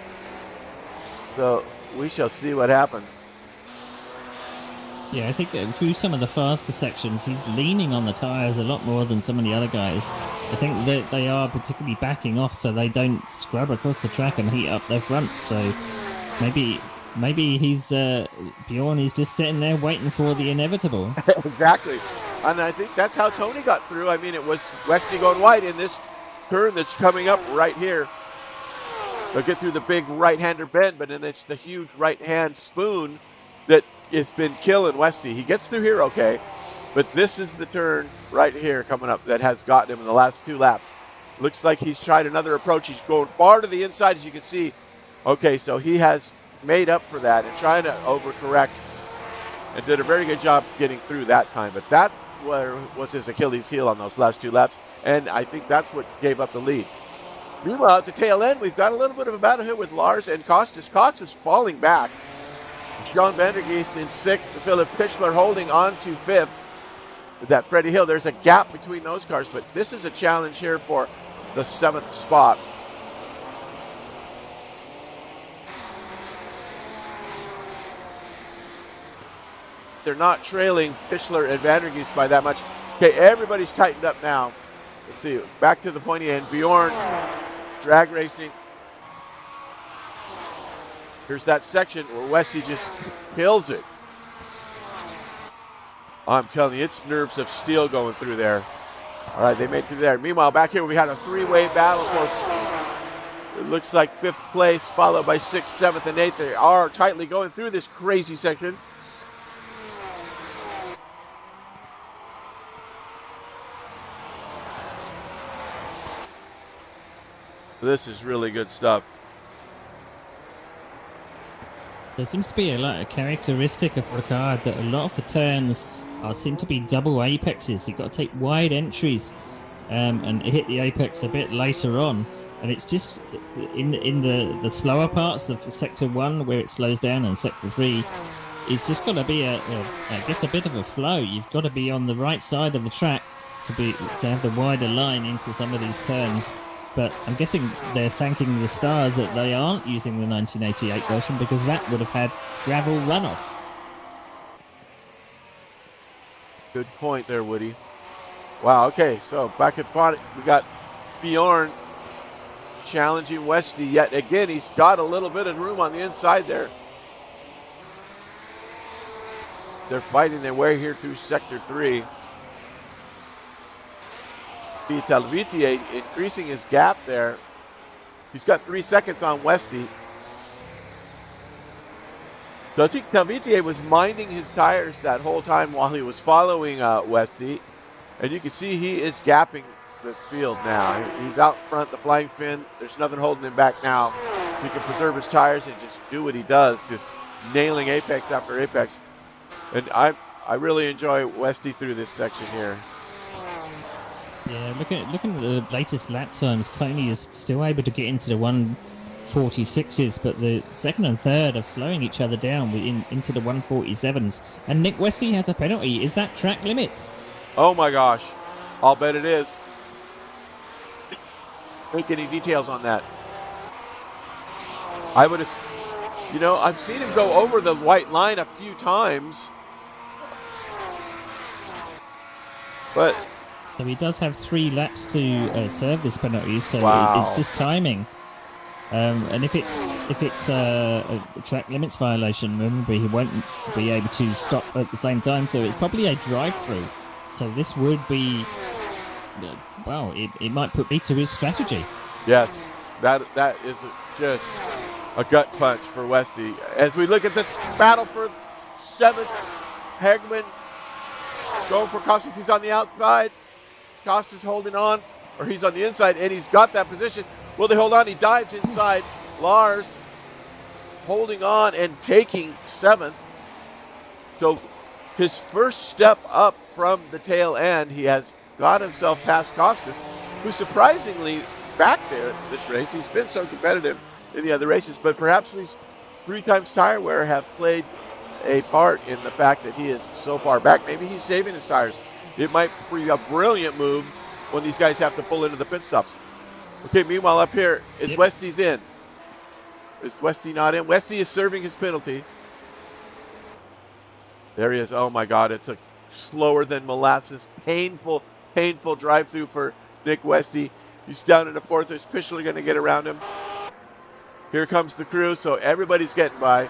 So we shall see what happens. Yeah, I think through some of the faster sections, he's leaning on the tyres a lot more than some of the other guys. I think that they are particularly backing off so they don't scrub across the track and heat up their fronts. So maybe he's Bjorn is just sitting there waiting for the inevitable. Exactly. And I think that's how Tony got through. I mean, it was Westy going wide in this turn that's coming up right here. They'll get through the big right-hander bend, but then it's the huge right-hand spoon that it's been killing Westy. He gets through here okay, but this is the turn right here coming up that has gotten him in the last 2 laps. Looks like he's tried another approach. He's going far to the inside, as you can see. Okay, so he has made up for that and trying to overcorrect and did a very good job getting through that time. But that was his Achilles heel on those last 2 laps, and I think that's what gave up the lead. Meanwhile, at the tail end, we've got a little bit of a battle here with Lars and Costas. Costas falling back. Sean Vandergeest in 6th. Philip Pichler holding on to 5th. Is that Freddie Hill? There's a gap between those cars, but this is a challenge here for the 7th spot. They're not trailing Pichler and Vandergeest by that much. Okay, everybody's tightened up now. Let's see, back to the pointy end. Bjorn, drag racing. Here's that section where Westy just kills it. I'm telling you, it's nerves of steel going through there. All right, they made through there. Meanwhile, back here we had a 3-way battle for, it looks like 5th place, followed by 6th, 7th, and 8th. They are tightly going through this crazy section. This is really good stuff. There seems to be a characteristic of Ricard that a lot of the turns seem to be double apexes. You've got to take wide entries and hit the apex a bit later on. And it's just in the slower parts of Sector 1 where it slows down, and Sector 3, it's just got to be I guess a bit of a flow. You've got to be on the right side of the track to have the wider line into some of these turns. But I'm guessing they're thanking the stars that they aren't using the 1988 version, because that would have had gravel runoff. Good point there, Woody. Wow, okay, so back at Bonnet, we got Bjorn challenging Westy yet again. He's got a little bit of room on the inside there. They're fighting their way here through Sector 3. Talvitier increasing his gap there. He's got 3 seconds on Westy. So I think Talvitier was minding his tires that whole time while he was following Westy. And you can see he is gapping the field now. He's out front, the flying fin. There's nothing holding him back now. he can preserve his tires and just do what he does, just nailing apex after apex. And I really enjoy Westy through this section here. Yeah, looking at the latest lap times, Tony is still able to get into the 146s, but the second and third are slowing each other down into the 147s. And Nick Westy has a penalty. Is that track limits? Oh my gosh, I'll bet it is. Make any details on that? I would have, you know, I've seen him go over the white line a few times, but. So he does have 3 laps to serve this penalty, so Wow. it's just timing. And if it's a track limits violation, remember he won't be able to stop at the same time. So it's probably a drive-through. So this would be, well, it might put me to his strategy. Yes, that is just a gut punch for Westy. As we look at this battle for 7th, Hegman going for Costas. He's on the outside. Costas holding on, or he's on the inside, and he's got that position. Will they hold on? He dives inside. Lars holding on and taking 7th. So his first step up from the tail end, he has got himself past Costas, who surprisingly back there this race. He's been so competitive in the other races, but perhaps these 3 times tire wear have played a part in the fact that he is so far back. Maybe he's saving his tires. It might be a brilliant move when these guys have to pull into the pit stops. Okay, meanwhile up here, is Westy in? Is Westy not in? Westy is serving his penalty. There he is. Oh my God, it's a slower than molasses. Painful drive-through for Nick Westy. He's down in the 4th. There's Pischler going to get around him. Here comes the crew, so everybody's getting by.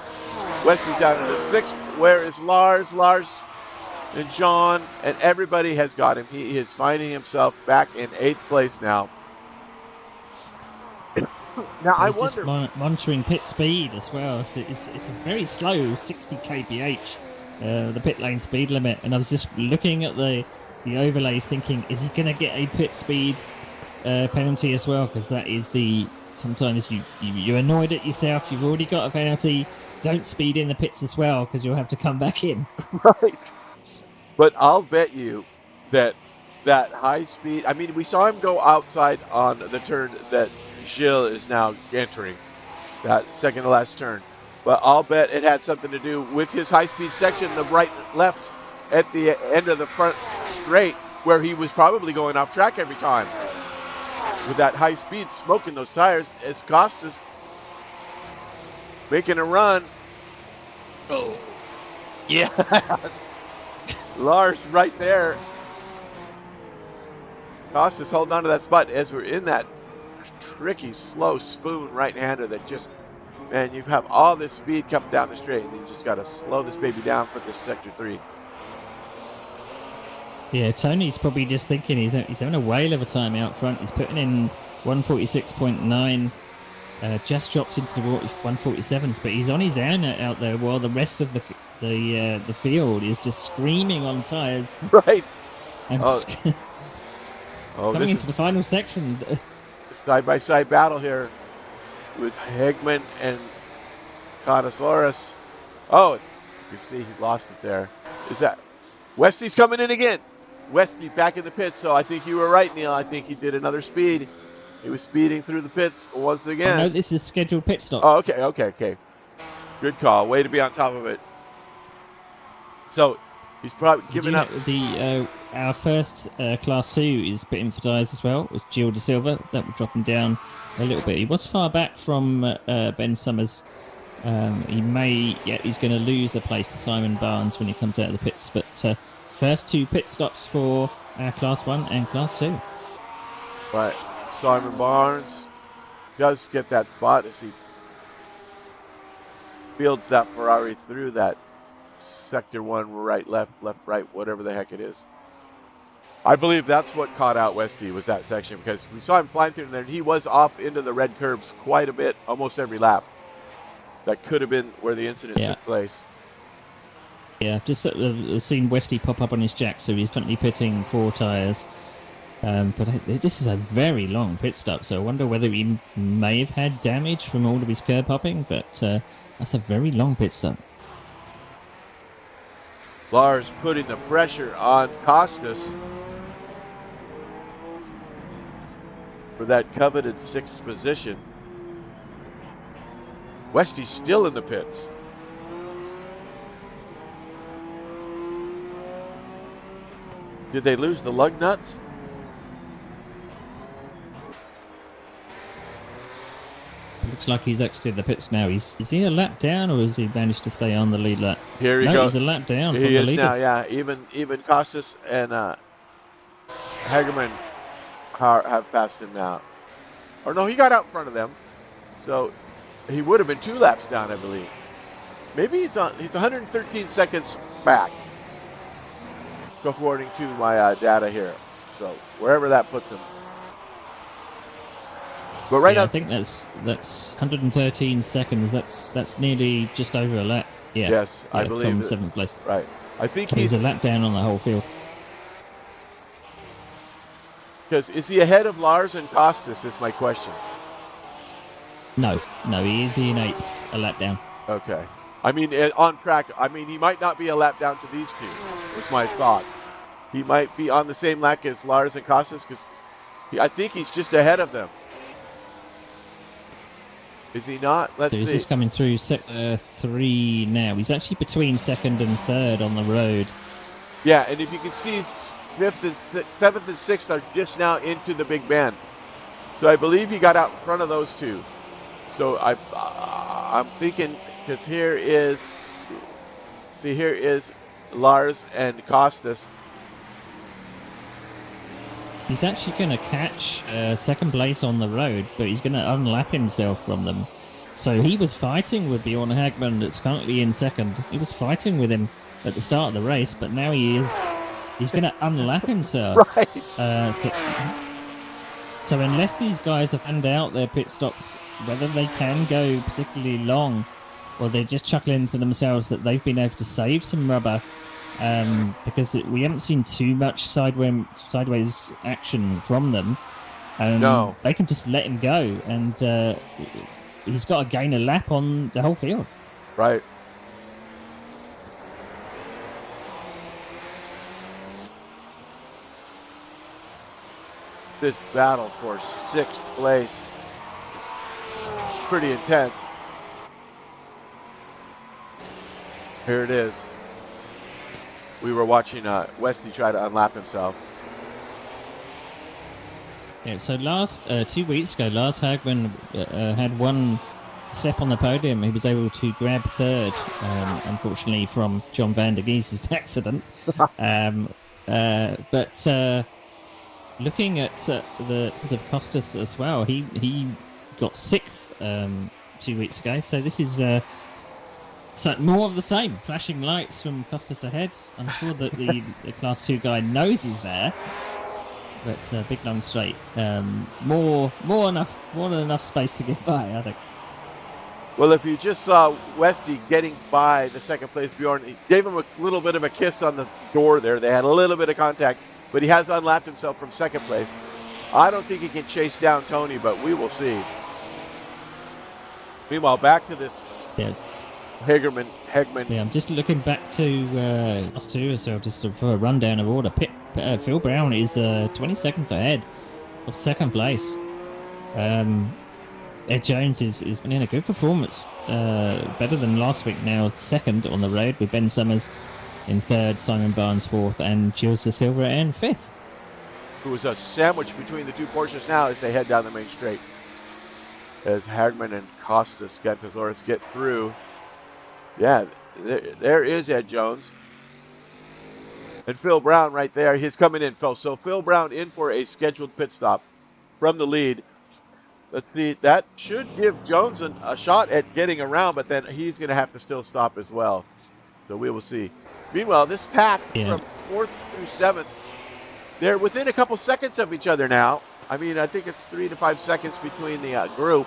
Westy's down in the 6th. Where is Lars? Lars and John, and everybody has got him. He is finding himself back in 8th place now. Now I wonder. Just monitoring pit speed as well. It's a very slow 60 kph, the pit lane speed limit. And I was just looking at the overlays, thinking, is he going to get a pit speed penalty as well? Because that is sometimes you're annoyed at yourself. You've already got a penalty. Don't speed in the pits as well, because you'll have to come back in. Right. But I'll bet you that high speed, I mean, we saw him go outside on the turn that Gilles is now entering, that second to last turn. But I'll bet it had something to do with his high speed section, the right left at the end of the front straight, where he was probably going off track every time. With that high speed, smoking those tires, as Costas making a run. Oh, yes. Lars right there. Costas holding on to that spot as we're in that tricky, slow spoon right-hander that just, man, you have all this speed coming down the straight, and you just got to slow this baby down for this sector 3. Yeah, Tony's probably just thinking he's having a whale of a time out front. He's putting in 146.9, just dropped into the 147s, but he's on his own out there while the rest of the field is just screaming on tires. Right. And coming into the final section. Side-by-side battle here with Hegman and Conosaurus. Oh, you can see he lost it there. Is that Westy's coming in again? Westy back in the pits, so I think you were right, Neil. I think he did another speed. He was speeding through the pits once again. Oh, no, this is scheduled pit stop. Oh, okay. Good call. Way to be on top of it. So he's probably giving up. Our first Class 2 is pitting for tyres as well, with Gilles de Silva. That will drop him down a little bit. He was far back from Ben Summers. He's going to lose a place to Simon Barnes when he comes out of the pits. But first 2 pit stops for Class 1 and Class 2. Right. Simon Barnes does get that spot as he fields that Ferrari through that sector 1, right, left, right, whatever the heck it is. I believe that's what caught out Westy, was that section, because we saw him flying through there, and he was off into the red curbs quite a bit, almost every lap. That could have been where the incident took place. Yeah, just seen Westy pop up on his jack, so he's currently pitting 4 tyres. But this is a very long pit stop, so I wonder whether he may have had damage from all of his curb hopping, but that's a very long pit stop. Lars putting the pressure on Costas for that coveted 6th position. Westy's still in the pits. Did they lose the lug nuts? Looks like he's exited the pits now. Is he a lap down, or has he managed to stay on the lead lap? Here he no, goes. He's a lap down. He from is the now, leaders. yeah. Even Costas and Hagerman have passed him now. Or no, he got out in front of them. So he would have been 2 laps down, I believe. Maybe he's 113 seconds back, according to my data here. So wherever that puts him. But right now, I think that's 113 seconds. That's nearly just over a lap. Yeah. Yes, I believe from that, 7th place. Right. I think he was a lap down on the whole field. Because is he ahead of Lars and Costas? Is my question. No, he is in 8th, a lap down. Okay. I mean, on track. I mean, he might not be a lap down to these two. Was my thought. He might be on the same lap as Lars and Costas because I think he's just ahead of them. Is he not? Let's see. He's just coming through 3 now. He's actually between 2nd and 3rd on the road. Yeah, and if you can see, 5th and 7th and 6th are just now into the Big Bend. So I believe he got out in front of those two. So I'm thinking, because here is Lars and Costas. He's actually going to catch 2nd place on the road, but he's going to unlap himself from them. So he was fighting with Bjorn Hagman, that's currently in 2nd. He was fighting with him at the start of the race, but now he's going to unlap himself. Right. So unless these guys have planned out their pit stops, whether they can go particularly long, or they're just chuckling to themselves that they've been able to save some rubber, because we haven't seen too much sideways action from them. No. They can just let him go, and he's got to gain a lap on the whole field. Right. This battle for 6th place, pretty intense. Here it is. We were watching Westy try to unlap himself. Yeah, so 2 weeks ago, Lars Hagman had one step on the podium. He was able to grab 3rd, unfortunately, from John Van der Gies's accident. But looking at the of Costas as well, he got 6th 2 weeks ago. So this is so more of the same. Flashing lights from Costas ahead. I'm sure that the Class 2 guy knows he's there. But big long straight. More than enough space to get by, I think. Well, if you just saw Westy getting by the 2nd place Bjorn, he gave him a little bit of a kiss on the door there. They had a little bit of contact, but he has unlapped himself from 2nd place. I don't think he can chase down Tony, but we will see. Meanwhile, back to this. Yes. Hegman. Yeah, I'm just looking back to us two, so just for a rundown of order. Phil Brown is 20 seconds ahead of 2nd place. Ed Jones is been in a good performance, better than last week. Now 2nd on the road with Ben Summers in 3rd, Simon Barnes 4th, and Jules De Silva in 5th. Who was a sandwich between the two Porsches now as they head down the main straight. As Hagman and Costas Gantasaurus get through. Yeah, there is Ed Jones. And Phil Brown right there. He's coming in, Phil. So Phil Brown in for a scheduled pit stop from the lead. Let's see. That should give Jones a shot at getting around, but then he's going to have to still stop as well. So we will see. Meanwhile, this pack from 4th through 7th, they're within a couple seconds of each other now. I mean, I think it's 3 to 5 seconds between the group.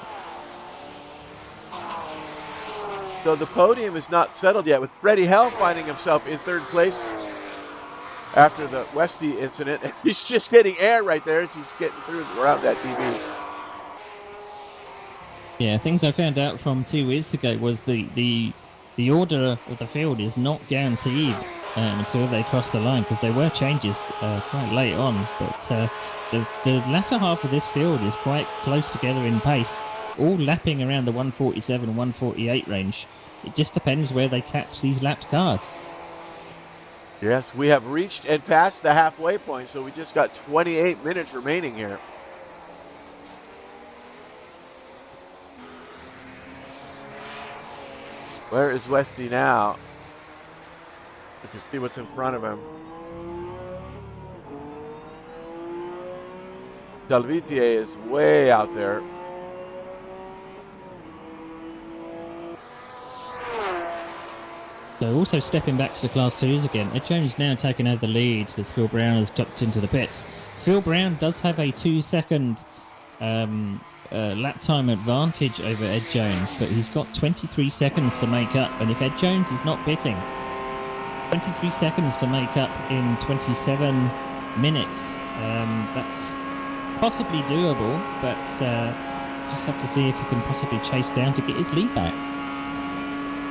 So the podium is not settled yet, with Freddie Hell finding himself in 3rd place after the Westy incident. He's just getting air right there as he's getting through around that TV. Yeah, things I found out from 2 weeks ago was the order of the field is not guaranteed until they cross the line, because there were changes quite late on. But the latter half of this field is quite close together in pace, all lapping around the 147, 148 range. It just depends where they catch these lapped cars. Yes, we have reached and passed the halfway point, so we just got 28 minutes remaining here. Where is Westy now? You can see what's in front of him. Delvitier is way out there. So also stepping back to the Class 2s again, Ed Jones now taking over the lead as Phil Brown has jumped into the pits. Phil Brown does have a 2-second lap time advantage over Ed Jones, but he's got 23 seconds to make up, and if Ed Jones is not pitting, 23 seconds to make up in 27 minutes. That's possibly doable, but just have to see if he can possibly chase down to get his lead back.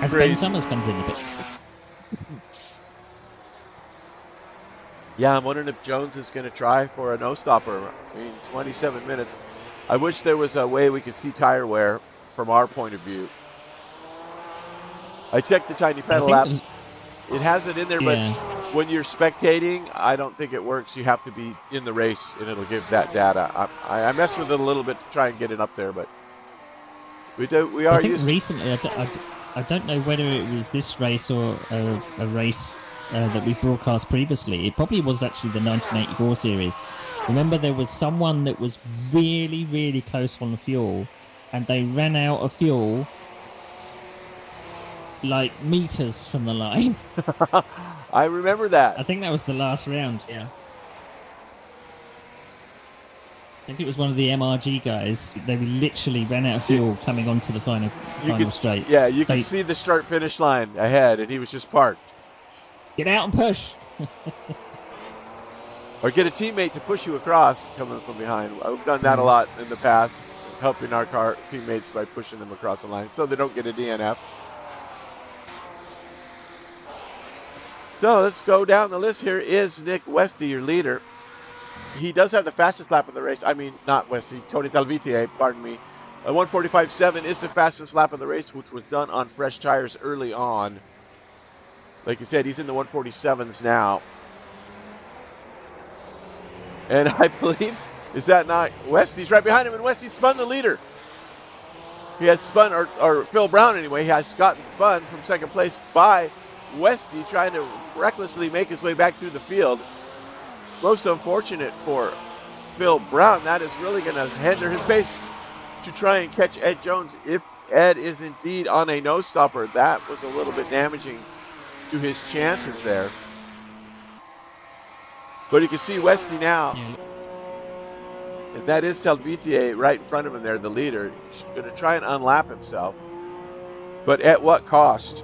As Ben Summers comes in the pits. Yeah, I'm wondering if Jones is going to try for a no-stopper. I mean, 27 minutes. I wish there was a way we could see tire wear from our point of view. I checked the Tiny Pedal app. It has it in there, yeah. But when you're spectating, I don't think it works. You have to be in the race, and it'll give that data. I messed with it a little bit to try and get it up there, but we are used. Recently, I don't know whether it was this race or a race that we broadcast previously. It probably was actually the 1984 series. Remember, there was someone that was really, really close on the fuel, and they ran out of fuel like meters from the line. I remember that. I think that was the last round, yeah. I think it was one of the MRG guys. They literally ran out of fuel coming onto the final straight. Yeah, you could see the start-finish line ahead, and he was just parked. Get out and push. Or get a teammate to push you across coming from behind. I've done that a lot in the past, helping our car teammates by pushing them across the line so they don't get a DNF. So let's go down the list. Here is Nick Westy, your leader. He does have the fastest lap of the race. I mean, not Westy, Tony Talvitier, pardon me. 1:45.7 is the fastest lap of the race, which was done on fresh tires early on. Like you said, he's in the 147s now. And I believe, is that not Westy's right behind him, and Westy spun the leader. He has spun, or Phil Brown anyway, he has gotten spun from second place by Westy, trying to recklessly make his way back through the field. Most unfortunate for Phil Brown. That is really going to hinder his pace to try and catch Ed Jones. If Ed is indeed on a no-stopper, that was a little bit damaging to his chances there. But you can see Westy now. And that is Talvitier right in front of him there, the leader. He's going to try and unlap himself. But at what cost?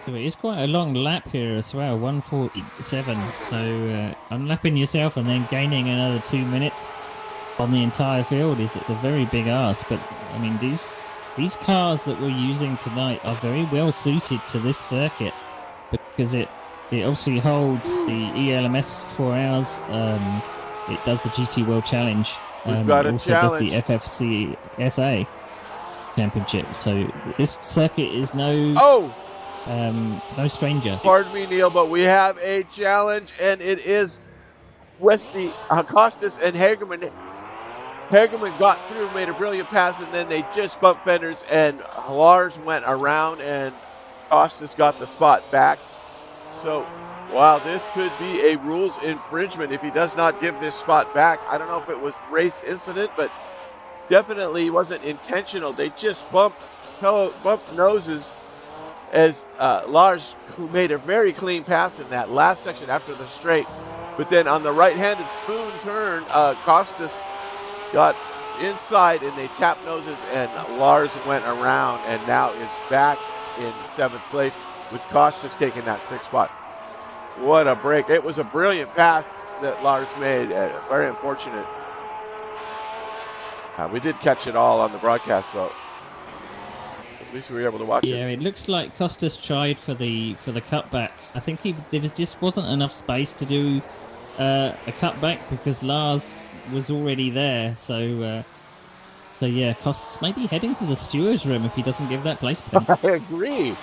It's quite a long lap here as well, 1:47. So unlapping yourself and then gaining another 2 minutes on the entire field is a very big ask. But I mean, these cars that we're using tonight are very well suited to this circuit, because it obviously holds the ELMS 4 hours. It does the GT World Challenge. We've got it a also challenge. does the FFC SA Championship. So this circuit is no stranger. Pardon me, Neil, but we have a challenge, and it is Westy, Costas, and Hagerman. Hagerman got through, made a brilliant pass, and then they just bumped fenders, and Lars went around, and Costas got the spot back. So, wow, this could be a rules infringement if he does not give this spot back. I don't know if it was race incident, but definitely wasn't intentional. They just bumped noses as Lars, who made a very clean pass in that last section after the straight. But then on the right-handed spoon turn, Costas got inside and they tapped noses, and Lars went around and now is back in 7th place. with Kostic's taking that 6th spot. What a break. It was a brilliant pass that Lars made. Very unfortunate. We did catch it all on the broadcast, so at least we were able to watch it. Yeah, it looks like Costas tried for the cutback. I think just wasn't enough space to do a cutback because Lars was already there. So yeah, Costas may be heading to the steward's room if he doesn't give that place back. I agree.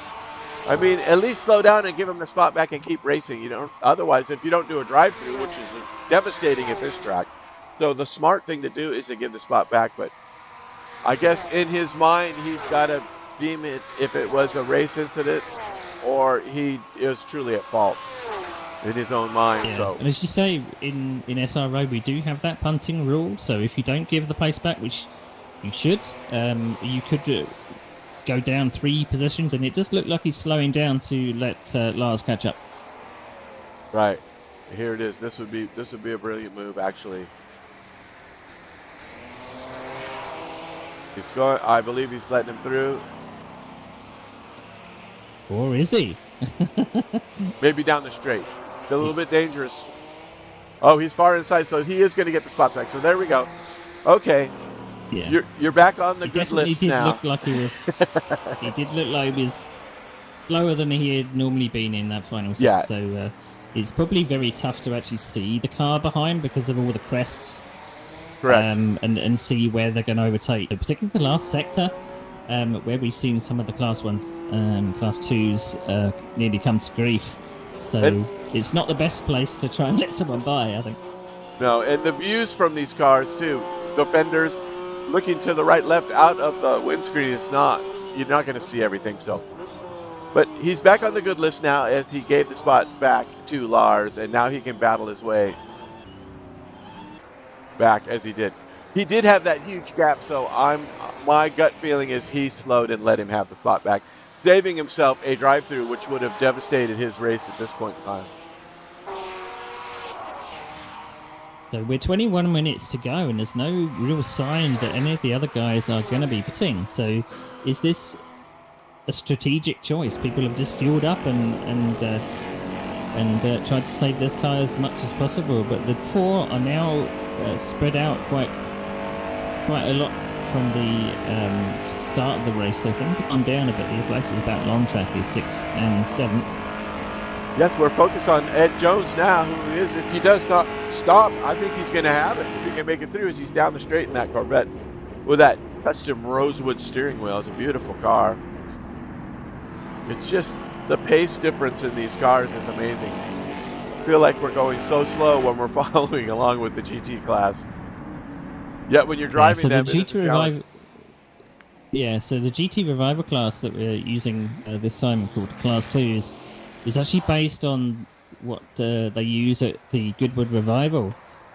I mean, at least slow down and give him the spot back and keep racing. You know, otherwise, if you don't do a drive-through, which is devastating at this track, so the smart thing to do is to give the spot back. But I guess in his mind, he's got to deem it if it was a race incident or he is truly at fault in his own mind. Yeah. So, and as you say, in SRO, we do have that punting rule. So if you don't give the place back, which you should, you could go down 3 positions, and it does look like he's slowing down to let Lars catch up. Right, here it is. This would be a brilliant move, actually. He's going. I believe he's letting him through. Or is he? Maybe down the straight. It's a little bit dangerous. Oh, he's far inside, so he is going to get the spot back. So there we go. Okay. Yeah. You're back on the good list now. Look like he was. He did look like he was slower than he had normally been in that final set. Yeah. So it's probably very tough to actually see the car behind because of all the crests. Correct. And see where they're going to overtake. Particularly the last sector, where we've seen some of the Class 1s, Class 2s nearly come to grief. So it's not the best place to try and let someone by, I think. No, and the views from these cars, too. The fenders looking to the right, left, out of the windscreen is not, you're not going to see everything. So, but he's back on the good list now as he gave the spot back to Lars, and now he can battle his way back as he did. He did have that huge gap, so my gut feeling is he slowed and let him have the spot back, saving himself a drive-through, which would have devastated his race at this point in time. So we're 21 minutes to go, and there's no real sign that any of the other guys are going to be pitting. So is this a strategic choice? People have just fueled up and tried to save their tyres as much as possible, but the 4 are now spread out quite a lot from the start of the race. So things have gone down a bit. The places about long track is 6th and 7th. Yes, we're focused on Ed Jones now, who is, if he does not stop, I think he's going to have it. If he can make it through as he's down the straight in that Corvette with that custom rosewood steering wheel. It's a beautiful car. It's just the pace difference in these cars is amazing. I feel like we're going so slow when we're following along with the GT class. Yet when you're driving them, so the GT Revival class that we're using this time, called Class 2, is actually based on what they use at the Goodwood Revival.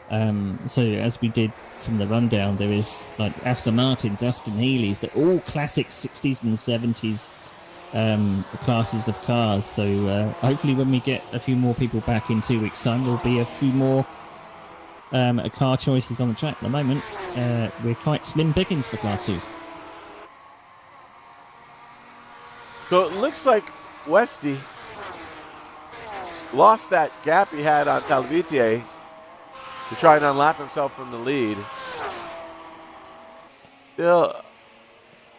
So as we did from the rundown, there is like Aston Martins, Aston Healey's, they're all classic 60s and 70s classes of cars. So hopefully when we get a few more people back in 2 weeks' time, there'll be a few more car choices on the track. At the moment, we're quite slim pickings for Class 2. So it looks like Westy lost that gap he had on Talvitier to try and unlap himself from the lead. Still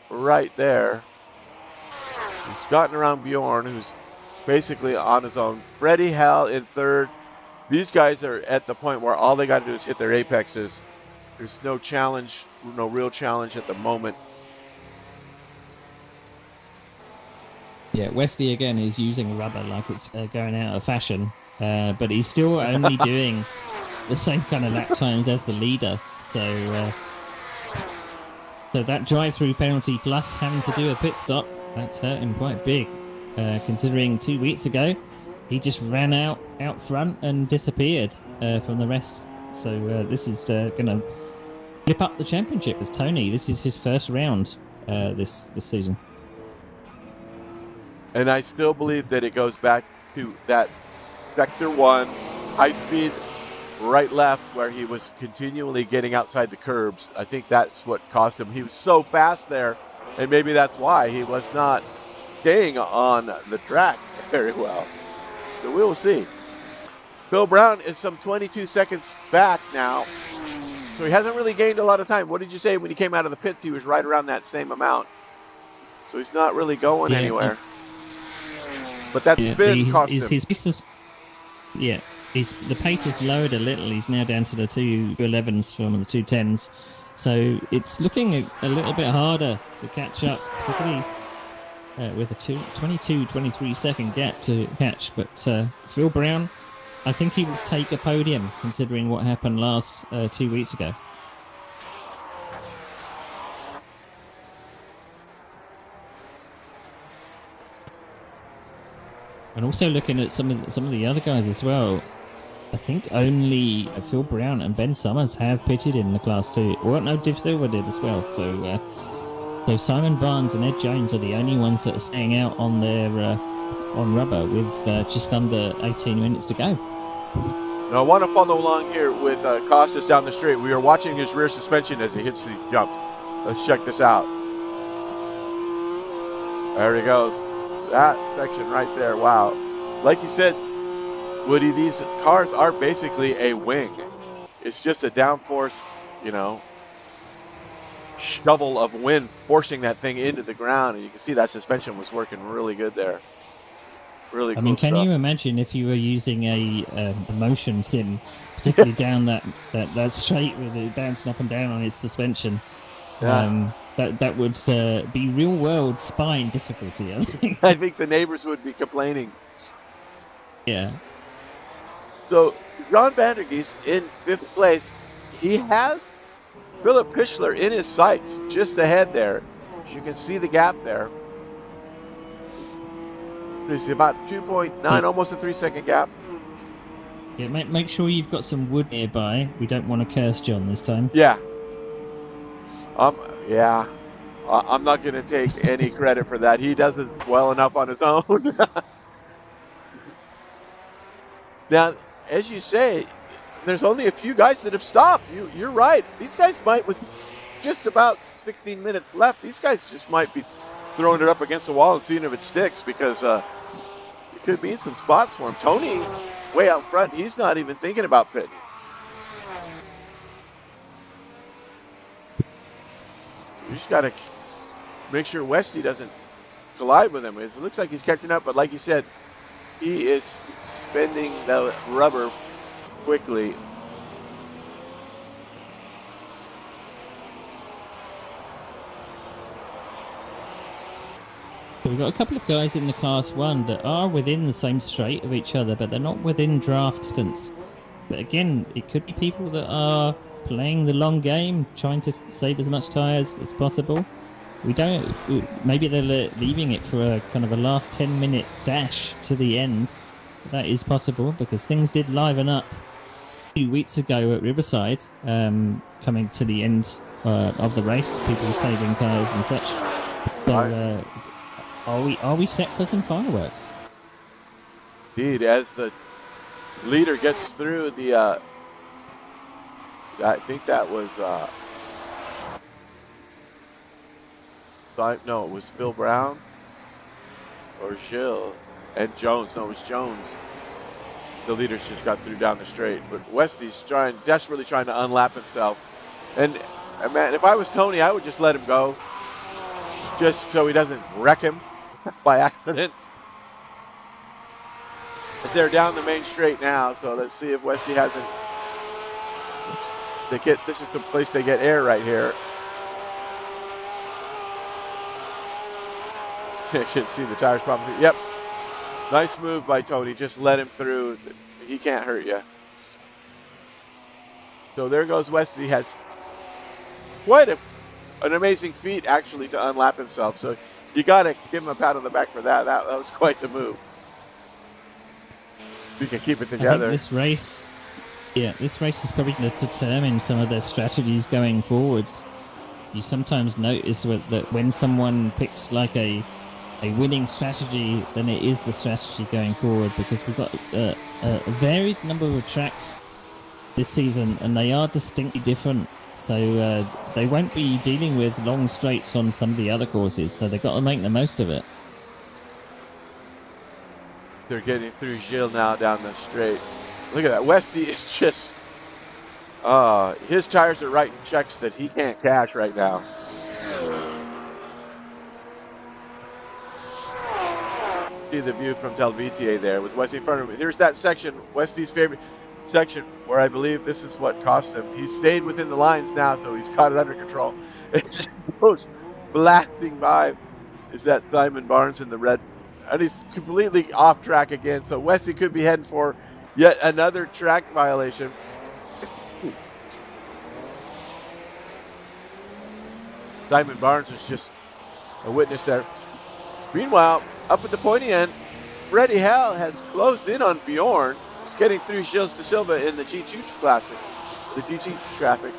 right there. He's gotten around Bjorn, who's basically on his own. Freddie Hall in 3rd. These guys are at the point where all they got to do is hit their apexes. There's no challenge, no real challenge at the moment. Yeah, Westy again is using rubber like it's going out of fashion, but he's still only doing the same kind of lap times as the leader. So that drive-through penalty plus having to do a pit stop, that's hurt him quite big, considering 2 weeks ago he just ran out front and disappeared from the rest. So this is going to flip up the championship as Tony. This is his first round this season. And I still believe that it goes back to that Sector 1, high-speed right-left, where he was continually getting outside the curbs. I think that's what cost him. He was so fast there, and maybe that's why he was not staying on the track very well. So we will see. Phil Brown is some 22 seconds back now. So he hasn't really gained a lot of time. What did you say when he came out of the pits? He was right around that same amount. So he's not really going anywhere. But that spin cost him. His pace is, the pace has lowered a little. He's now down to the 211s from the 210s. So it's looking a little bit harder to catch up, particularly with a 23 second gap to catch. But Phil Brown, I think he will take a podium considering what happened last 2 weeks ago. And also looking at some of the other guys as well, I think only Phil Brown and Ben Summers have pitted in the Class 2. Well, no, Div Silver did as well. So Simon Barnes and Ed Jones are the only ones that are staying out on their on rubber with just under 18 minutes to go. Now I want to follow along here with Costas down the straight. We are watching his rear suspension as he hits these jumps. Let's check this out. There he goes. That section right there, wow. Like you said, Woody, these cars are basically a wing. It's just a downforce, shovel of wind forcing that thing into the ground. And you can see that suspension was working really good there. Really cool can stuff. you imagine if you were using a motion sim, particularly down that straight with it bouncing up and down on its suspension? Yeah. That would be real world spine difficulty, I think. I think the neighbors would be complaining. Yeah. So John Vandergeest in 5th place. He has Philip Pichler in his sights just ahead there. As you can see the gap there. There's about 2.9, almost a 3-second gap. Yeah, make sure you've got some wood nearby. We don't want to curse John this time. Yeah. Yeah. I'm not going to take any credit for that. He does it well enough on his own. Now, as you say, there's only a few guys that have stopped. You're right. These guys might, with just about 16 minutes left, these guys just might be throwing it up against the wall and seeing if it sticks, because it could be in some spots for him. Tony, way out front, he's not even thinking about pitting. You just got to make sure Westy doesn't collide with him. It looks like he's catching up, but like you said, he is spending the rubber quickly. So we've got a couple of guys in the Class 1 that are within the same straight of each other, but they're not within draft distance. But again, it could be people that are playing the long game, trying to save as much tyres as possible. Maybe they're leaving it for a kind of a last 10-minute dash to the end. That is possible, because things did liven up 2 weeks ago at Riverside, coming to the end of the race, people saving tyres and such. So, are we set for some fireworks? Indeed, as the leader gets through the, I think that was, no, it was Phil Brown or Gilles and Jones. No, it was Jones. The leaders just got through down the straight, but Westy's desperately trying to unlap himself. And man, if I was Tony, I would just let him go, just so he doesn't wreck him by accident. As they're down the main straight now, so let's see if Westy hasn't. This is the place they get air right here. You can see the tires probably. Yep. Nice move by Tony. Just let him through. He can't hurt you. So there goes Westy. Has quite an amazing feat, actually, to unlap himself. So you got to give him a pat on the back for that. That was quite the move. You can keep it together. I think this race is probably going to determine some of their strategies going forwards. You sometimes notice that when someone picks like a winning strategy, then it is the strategy going forward, because we've got a varied number of tracks this season, and they are distinctly different. So they won't be dealing with long straights on some of the other courses, so they've got to make the most of it. They're getting through Gilles now down the straight. Look at that. Westy is just, his tires are writing checks that he can't cash right now. See the view from Telvitier there with Westy in front of him. Here's that section, Westy's favorite section, where I believe this is what cost him. He's stayed within the lines now, so he's got it under control. It just goes blasting by. Is that Simon Barnes in the red? And he's completely off track again, so Westy could be heading for yet another track violation. Simon Barnes is just a witness there. Meanwhile, up at the pointy end, Freddie Hell has closed in on Bjorn. He's getting through Gilles de Silva in the G2 Classic, the GT traffic.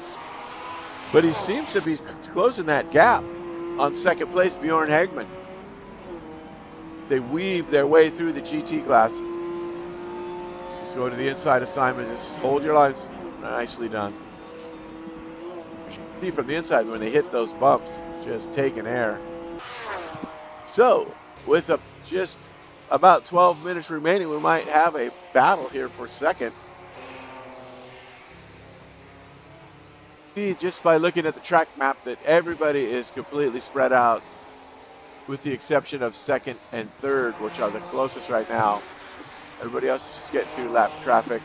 But he seems to be closing that gap on second place, Bjorn Hagman. They weave their way through the GT class. Just go to the inside of Simon. Just hold your lines. Nicely done. You can see from the inside when they hit those bumps, just taking air. So, with just about 12 minutes remaining, we might have a battle here for second. See just by looking at the track map that everybody is completely spread out, with the exception of second and third, which are the closest right now. Everybody else is just getting through lap traffic.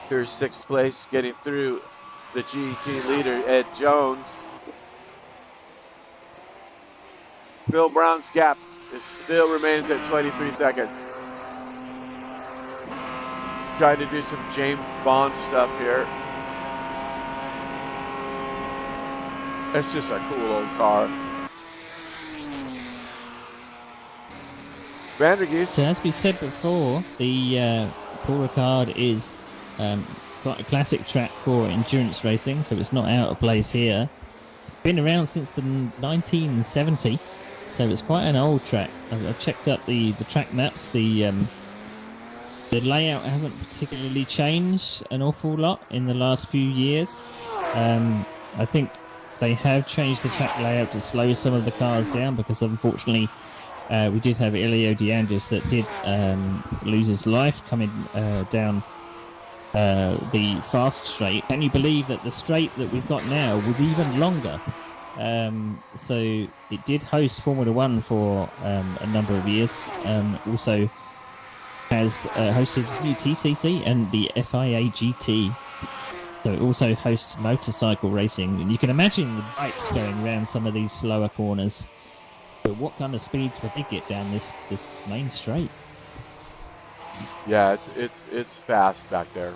Here's sixth place, getting through the GT leader, Ed Jones. Phil Brown's gap still remains at 23 seconds. Trying to do some James Bond stuff here. It's just a cool old car. Vandergeest. So as we said before, the Paul Ricard is quite a classic track for endurance racing, so it's not out of place here. It's been around since the 1970. So it's quite an old track. I've checked up the track maps. The layout hasn't particularly changed an awful lot in the last few years. I think they have changed the track layout to slow some of the cars down because unfortunately we did have Elio DeAndres that did lose his life coming down the fast straight. Can you believe that the straight that we've got now was even longer? So it did host Formula One for a number of years. Also has hosted the TCC and the FIA GT. So it also hosts motorcycle racing. And you can imagine the bikes going around some of these slower corners. But what kind of speeds would they get down this main straight? Yeah, it's fast back there.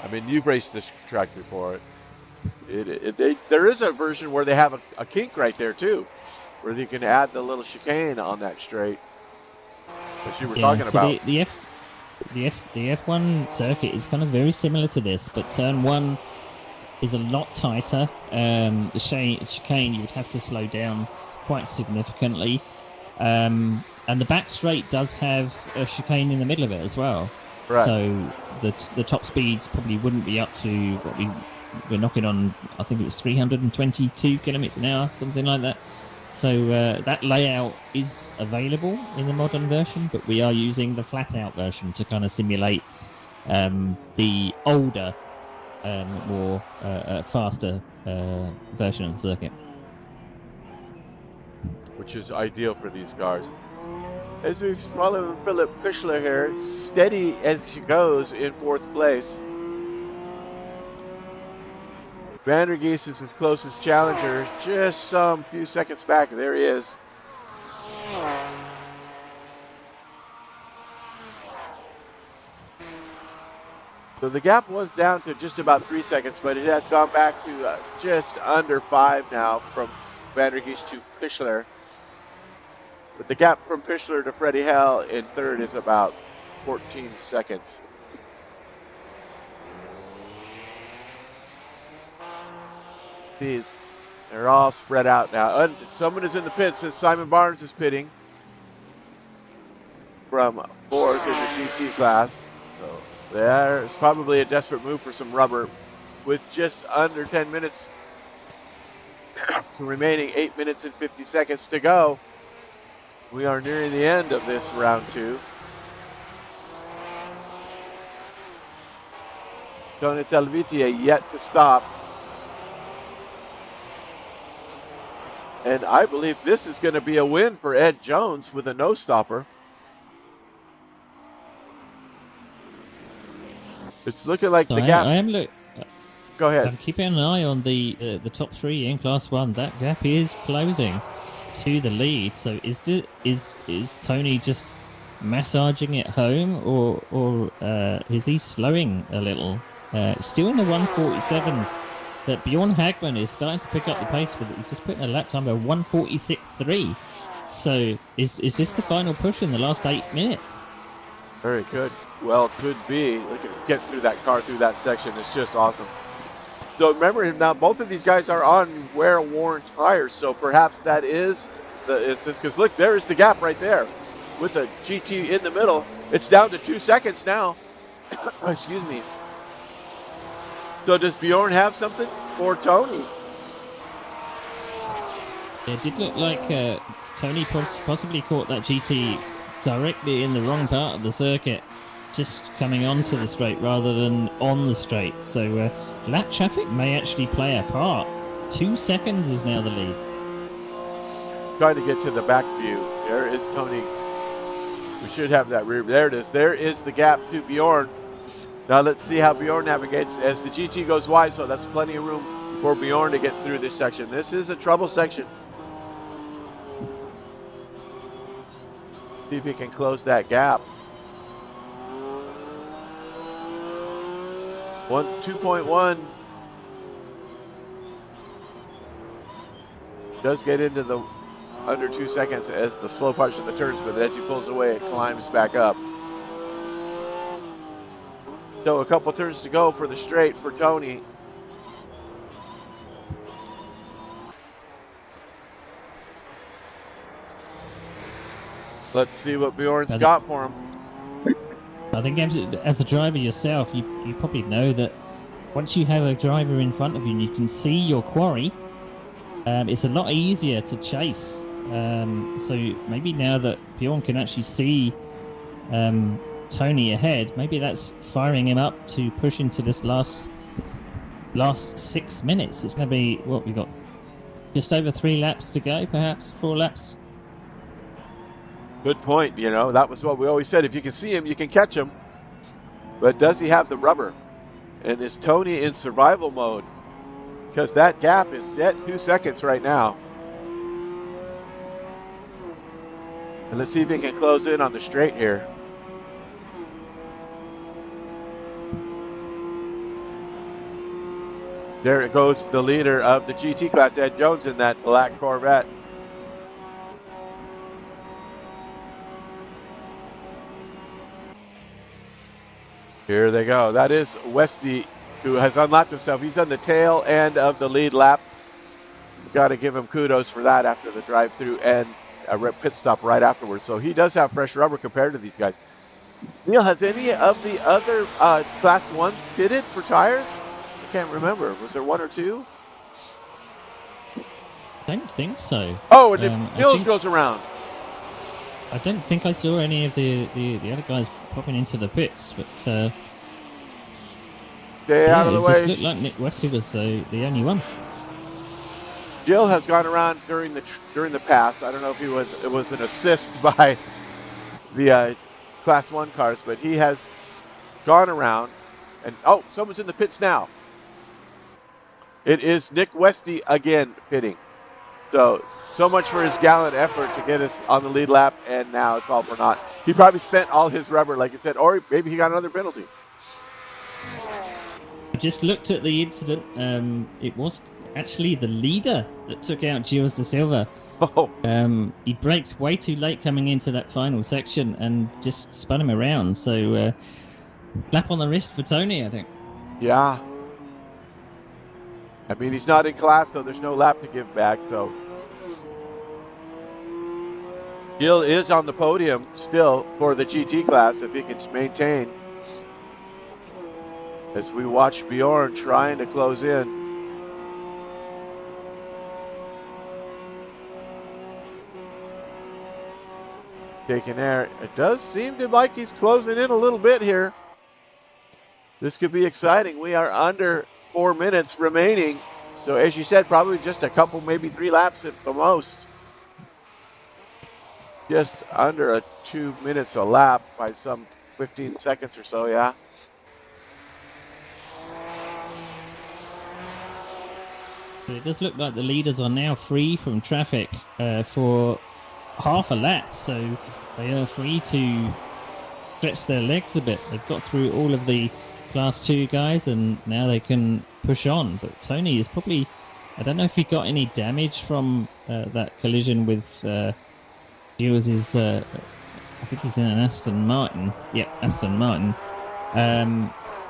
I mean, you've raced this track before. There is a version where they have a kink right there too, where you can add the little chicane on that straight that you were talking about. The F1 circuit is kind of very similar to this, but turn one is a lot tighter. The chicane you would have to slow down quite significantly, and the back straight does have a chicane in the middle of it as well. Right. So the top speeds probably wouldn't be up to what we're knocking on. I think it was 322 kilometers an hour, something like that. So that layout is available in the modern version, but we are using the flat-out version to kind of simulate the older, more faster version of the circuit. Which is ideal for these cars. As we follow Philip Pichler here, steady as she goes in fourth place. Vandergeest is his closest challenger, just some few seconds back. There he is. So the gap was down to just about 3 seconds, but it has gone back to just under 5 now from Vandergeest to Pichler. But the gap from Pichler to Freddie Hell in third is about 14 seconds. See, they're all spread out now. Someone is in the pits as Simon Barnes is pitting from fourth in the GT class. So there's probably a desperate move for some rubber with just under 10 minutes remaining, 8 minutes and 50 seconds to go. We are nearing the end of this round 2. Tony Telvitia yet to stop. And I believe this is going to be a win for Ed Jones with a no-stopper. It's looking like So the gap. Go ahead. I'm keeping an eye on the top 3 in Class 1. That gap is closing to the lead. So is Tony just massaging it home, or is he slowing a little? Still in the 147s. That Bjorn Hagman is starting to pick up the pace with it. He's just putting a lap time of 146.3. So is this the final push in the last 8 minutes? Very good. Well, could be. Look at get through that car through that section. It's just awesome. So remember, now both of these guys are on wear-worn tires, so perhaps that is because look, there is the gap right there with a GT in the middle. It's down to 2 seconds now. Excuse me. So does Bjorn have something for Tony? It did look like Tony possibly caught that GT directly in the wrong part of the circuit, just coming onto the straight rather than on the straight. So lap traffic may actually play a part. 2 seconds is now the lead. Trying to get to the back view. There is Tony. We should have that rear. There it is. There is the gap to Bjorn. Now let's see how Bjorn navigates as the GT goes wide, so that's plenty of room for Bjorn to get through this section. This is a trouble section. See if he can close that gap. 2.1 does get into the under 2 seconds as the slow parts of the turns, but as he pulls away, it climbs back up. So a couple turns to go for the straight for Tony. Let's see what Bjorn's got for him. I think as a driver yourself, you probably know that once you have a driver in front of you and you can see your quarry, it's a lot easier to chase. So maybe now that Bjorn can actually see Tony ahead, maybe that's firing him up to push into this last 6 minutes. It's going to be, what, we got just over 3 laps to go, perhaps 4 laps. Good point. You know, that was what we always said. If you can see him, you can catch him. But does he have the rubber? And is Tony in survival mode? Because that gap is at 2 seconds right now. And let's see if he can close in on the straight here. There it goes, the leader of the GT class, Ed Jones, in that black Corvette. Here they go. That is Westy, who has unlapped himself. He's on the tail end of the lead lap. Got to give him kudos for that after the drive-through and a pit stop right afterwards. So he does have fresh rubber compared to these guys. Neil, has any of the other Class 1s pitted for tires? I can't remember. Was there 1 or 2? I don't think so. Oh, and Nils goes around. I don't think I saw any of the other guys popping into the pits, but stay out of the way. It just looked like Nick Wesley was the only one. Jill has gone around during the past. I don't know if it was an assist by the Class 1 cars, but he has gone around. And oh, someone's in the pits now. It is Nick Westy again pitting. So much for his gallant effort to get us on the lead lap, and now it's all for naught. He probably spent all his rubber like he spent, or maybe he got another penalty. I just looked at the incident. It was actually the leader that took out Gilles de Silva. Oh. He braked way too late coming into that final section and just spun him around. So slap on the wrist for Tony, I think. Yeah. I mean, he's not in class, though. There's no lap to give back, so. Gil is on the podium still for the GT class if he can maintain. As we watch Bjorn trying to close in. taking air. It does seem to like he's closing in a little bit here. This could be exciting. We are under 4 minutes remaining. So as you said, probably just a couple, maybe 3 laps at the most. Just under 2 minutes a lap by some 15 seconds or so, yeah. It does look like the leaders are now free from traffic for half a lap, so they are free to stretch their legs a bit. They've got through all of the Class 2 guys, and now they can push on. But Tony is probably, I don't know if he got any damage from that collision with Jules' I think he's in an Aston Martin. Yeah, Aston Martin.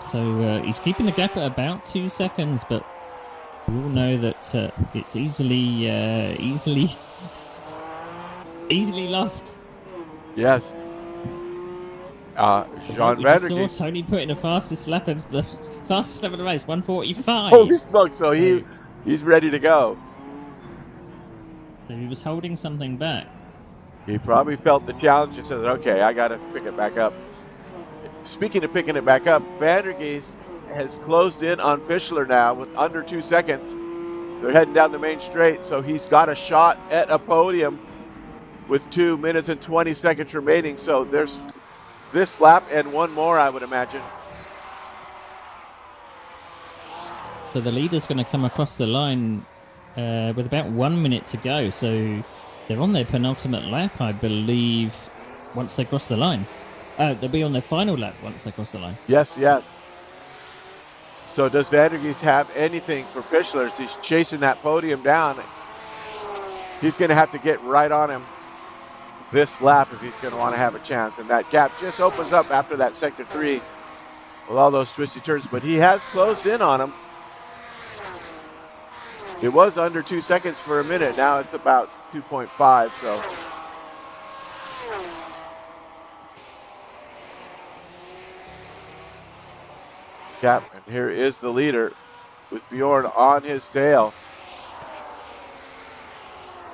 So he's keeping the gap at about 2 seconds, but we all know that it's easily lost. Yes. Jean We Van just der saw Geest. Tony put in the fastest lap of the race, 1:45. Holy smokes! So he's ready to go. So he was holding something back. He probably felt the challenge and said, "Okay, I got to pick it back up." Speaking of picking it back up, Van der Geest has closed in on Fischler now with under 2 seconds. They're heading down the main straight, so he's got a shot at a podium with 2 minutes and 20 seconds remaining. So there's this lap and one more, I would imagine. So the leader's going to come across the line with about 1 minute to go. So they're on their penultimate lap, I believe, once they cross the line. They'll be on their final lap once they cross the line. Yes, yes. So does Van der Geest have anything for Fischler? He's chasing that podium down. He's going to have to get right on him this lap if he's going to want to have a chance. And that gap just opens up after that sector 3 with all those twisty turns. But he has closed in on him. It was under 2 seconds for a minute. Now it's about 2.5. So gap, and here is the leader with Bjorn on his tail.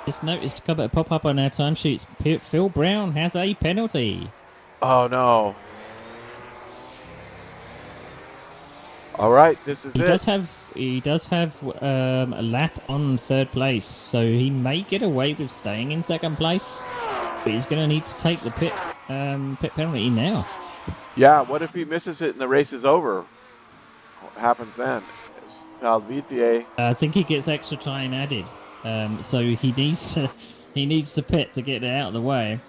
Just noticed a couple of pop up on our timesheets. Phil Brown has a penalty. Oh no. All right, this is He it. does have a lap on third place, so he may get away with staying in second place, but he's going to need to take the pit penalty now. Yeah, what if he misses it and the race is over? What happens then? Salvitier. I think he gets extra time added, so he needs to pit to get it out of the way.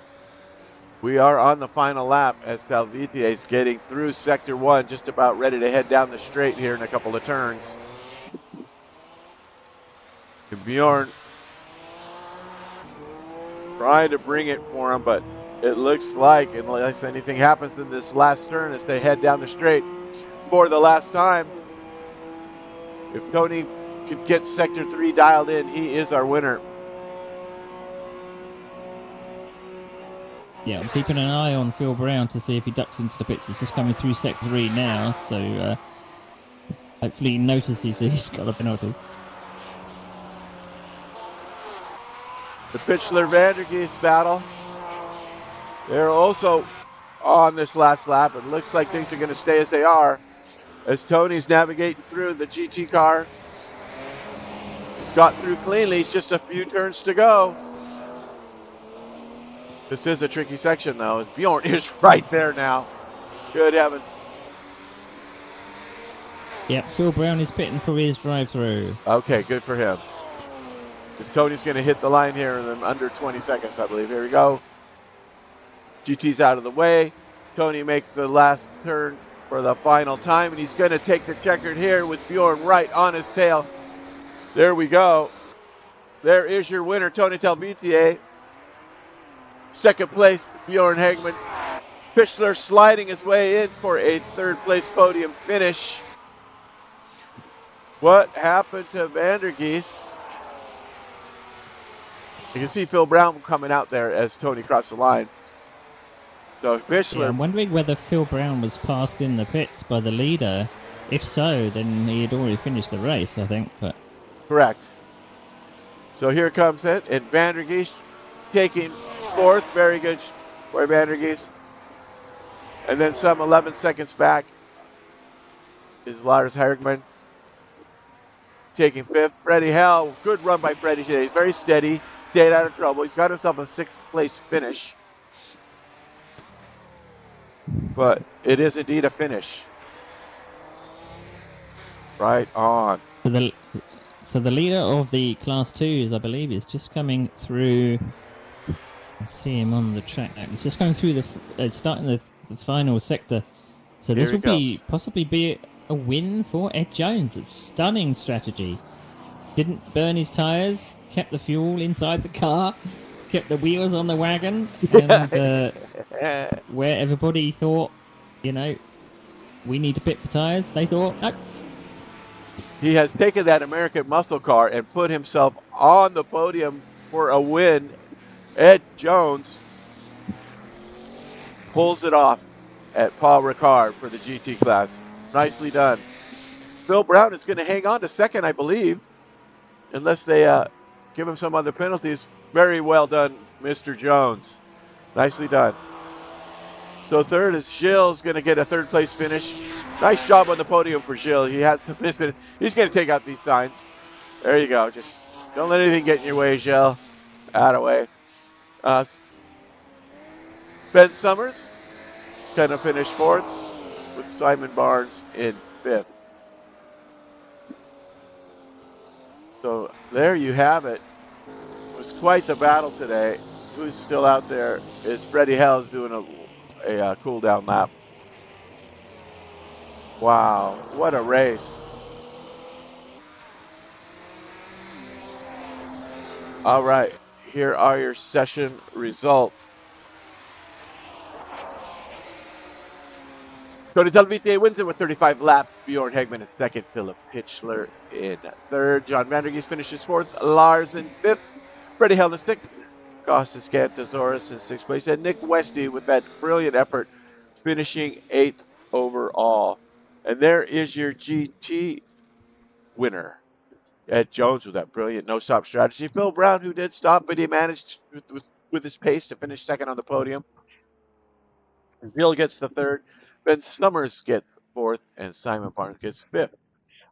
We are on the final lap as Salvitier is getting through sector 1, just about ready to head down the straight here in a couple of turns. And Bjorn trying to bring it for him, but it looks like, unless anything happens in this last turn as they head down the straight for the last time, if Tony could get sector 3 dialed in, he is our winner. Yeah, I'm keeping an eye on Phil Brown to see if he ducks into the pits. He's just coming through sector 3 now, so hopefully he notices that he's got a penalty. The Fischler-Van der Geest battle. They're also on this last lap. It looks like things are going to stay as they are as Tony's navigating through the GT car. He's got through cleanly. It's just a few turns to go. This is a tricky section, though. Bjorn is right there now. Good heavens. Yep, Phil Brown is pitting for his drive-through. Okay, good for him. Because Tony's going to hit the line here in under 20 seconds, I believe. Here we go. GT's out of the way. Tony makes the last turn for the final time, and he's going to take the checkered here with Bjorn right on his tail. There we go. There is your winner, Tony Talbitier. Second place, Bjorn Hagman. Fischler sliding his way in for a third place podium finish. What happened to Van der Geest? You can see Phil Brown coming out there as Tony crossed the line. So Fischler. Yeah, I'm wondering whether Phil Brown was passed in the pits by the leader. If so, then he had already finished the race, I think. But correct. So here comes it, and Van der Geest taking fourth. Very good Roy Vandergeest. And then some 11 seconds back is Lars Hergman taking 5th. Freddie Hell, good run by Freddie today. He's very steady, stayed out of trouble. He's got himself a 6th place finish. But it is indeed a finish. Right on. So the leader of the Class 2s, I believe, is just coming through. I see him on the track now. He's just going through starting the final sector. So this will possibly be a win for Ed Jones. It's stunning strategy. Didn't burn his tyres, kept the fuel inside the car, kept the wheels on the wagon, and where everybody thought, we need to pit for tyres, they thought, nope. He has taken that American muscle car and put himself on the podium for a win. Ed Jones pulls it off at Paul Ricard for the GT class. Nicely done. Phil Brown is going to hang on to 2nd, I believe, unless they give him some other penalties. Very well done, Mr. Jones. Nicely done. So 3rd is Gilles, going to get a 3rd place finish. Nice job on the podium for Gilles. He has to miss it. He's going to take out these signs. There you go. Just don't let anything get in your way, Gilles. Out of way. Ben Summers going to finish 4th with Simon Barnes in 5th. So there you have it. It was quite the battle today. Who's still out there is Freddie Hell's doing a cool down lap. Wow, what a race. All right, here are your session results. Tony Televite wins it with 35 laps. Bjorn Hegman in 2nd. Philip Pitchler in 3rd. John Vandergeest finishes 4th. Lars in 5th. Freddie Hell in 6th. Costas Cantasaurus in 6th place. And Nick Westy with that brilliant effort finishing 8th overall. And there is your GT winner. Ed Jones with that brilliant no-stop strategy. Phil Brown, who did stop, but he managed with his pace to finish 2nd on the podium. Bill gets the 3rd. Ben Summers gets 4th, and Simon Barnes gets 5th.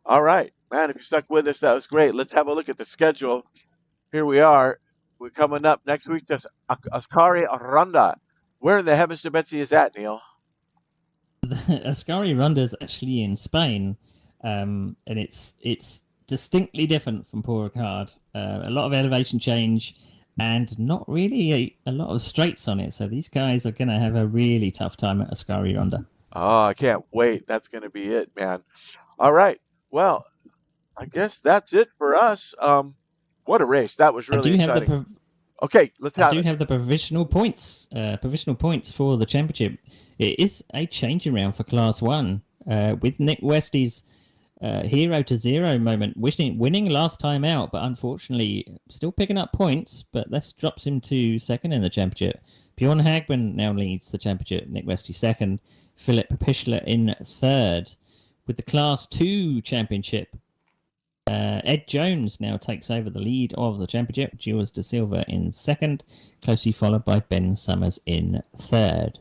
All right, man, if you stuck with us, that was great. Let's have a look at the schedule. Here we are. We're coming up next week to Ascari Ronda. Where in the heavens to Betsy is that, Neil? Ascari Ronda is actually in Spain, and it's distinctly different from Paul Ricard. A lot of elevation change and not really a lot of straights on it. So these guys are going to have a really tough time at Ascari Ronda. Oh, I can't wait. That's going to be it, man. All right. Well, I guess that's it for us. What a race. That was really exciting. Okay, let's have it. I do have the provisional points. Provisional points for the championship. It is a changing round for Class 1 with Nick Westy's hero to zero moment, winning last time out, but unfortunately still picking up points, but this drops him to 2nd in the championship. Bjorn Hagman now leads the championship, Nick Westy 2nd, Philip Pichler in 3rd. With the Class 2 championship, Ed Jones now takes over the lead of the championship, Jules De Silva in 2nd, closely followed by Ben Summers in 3rd.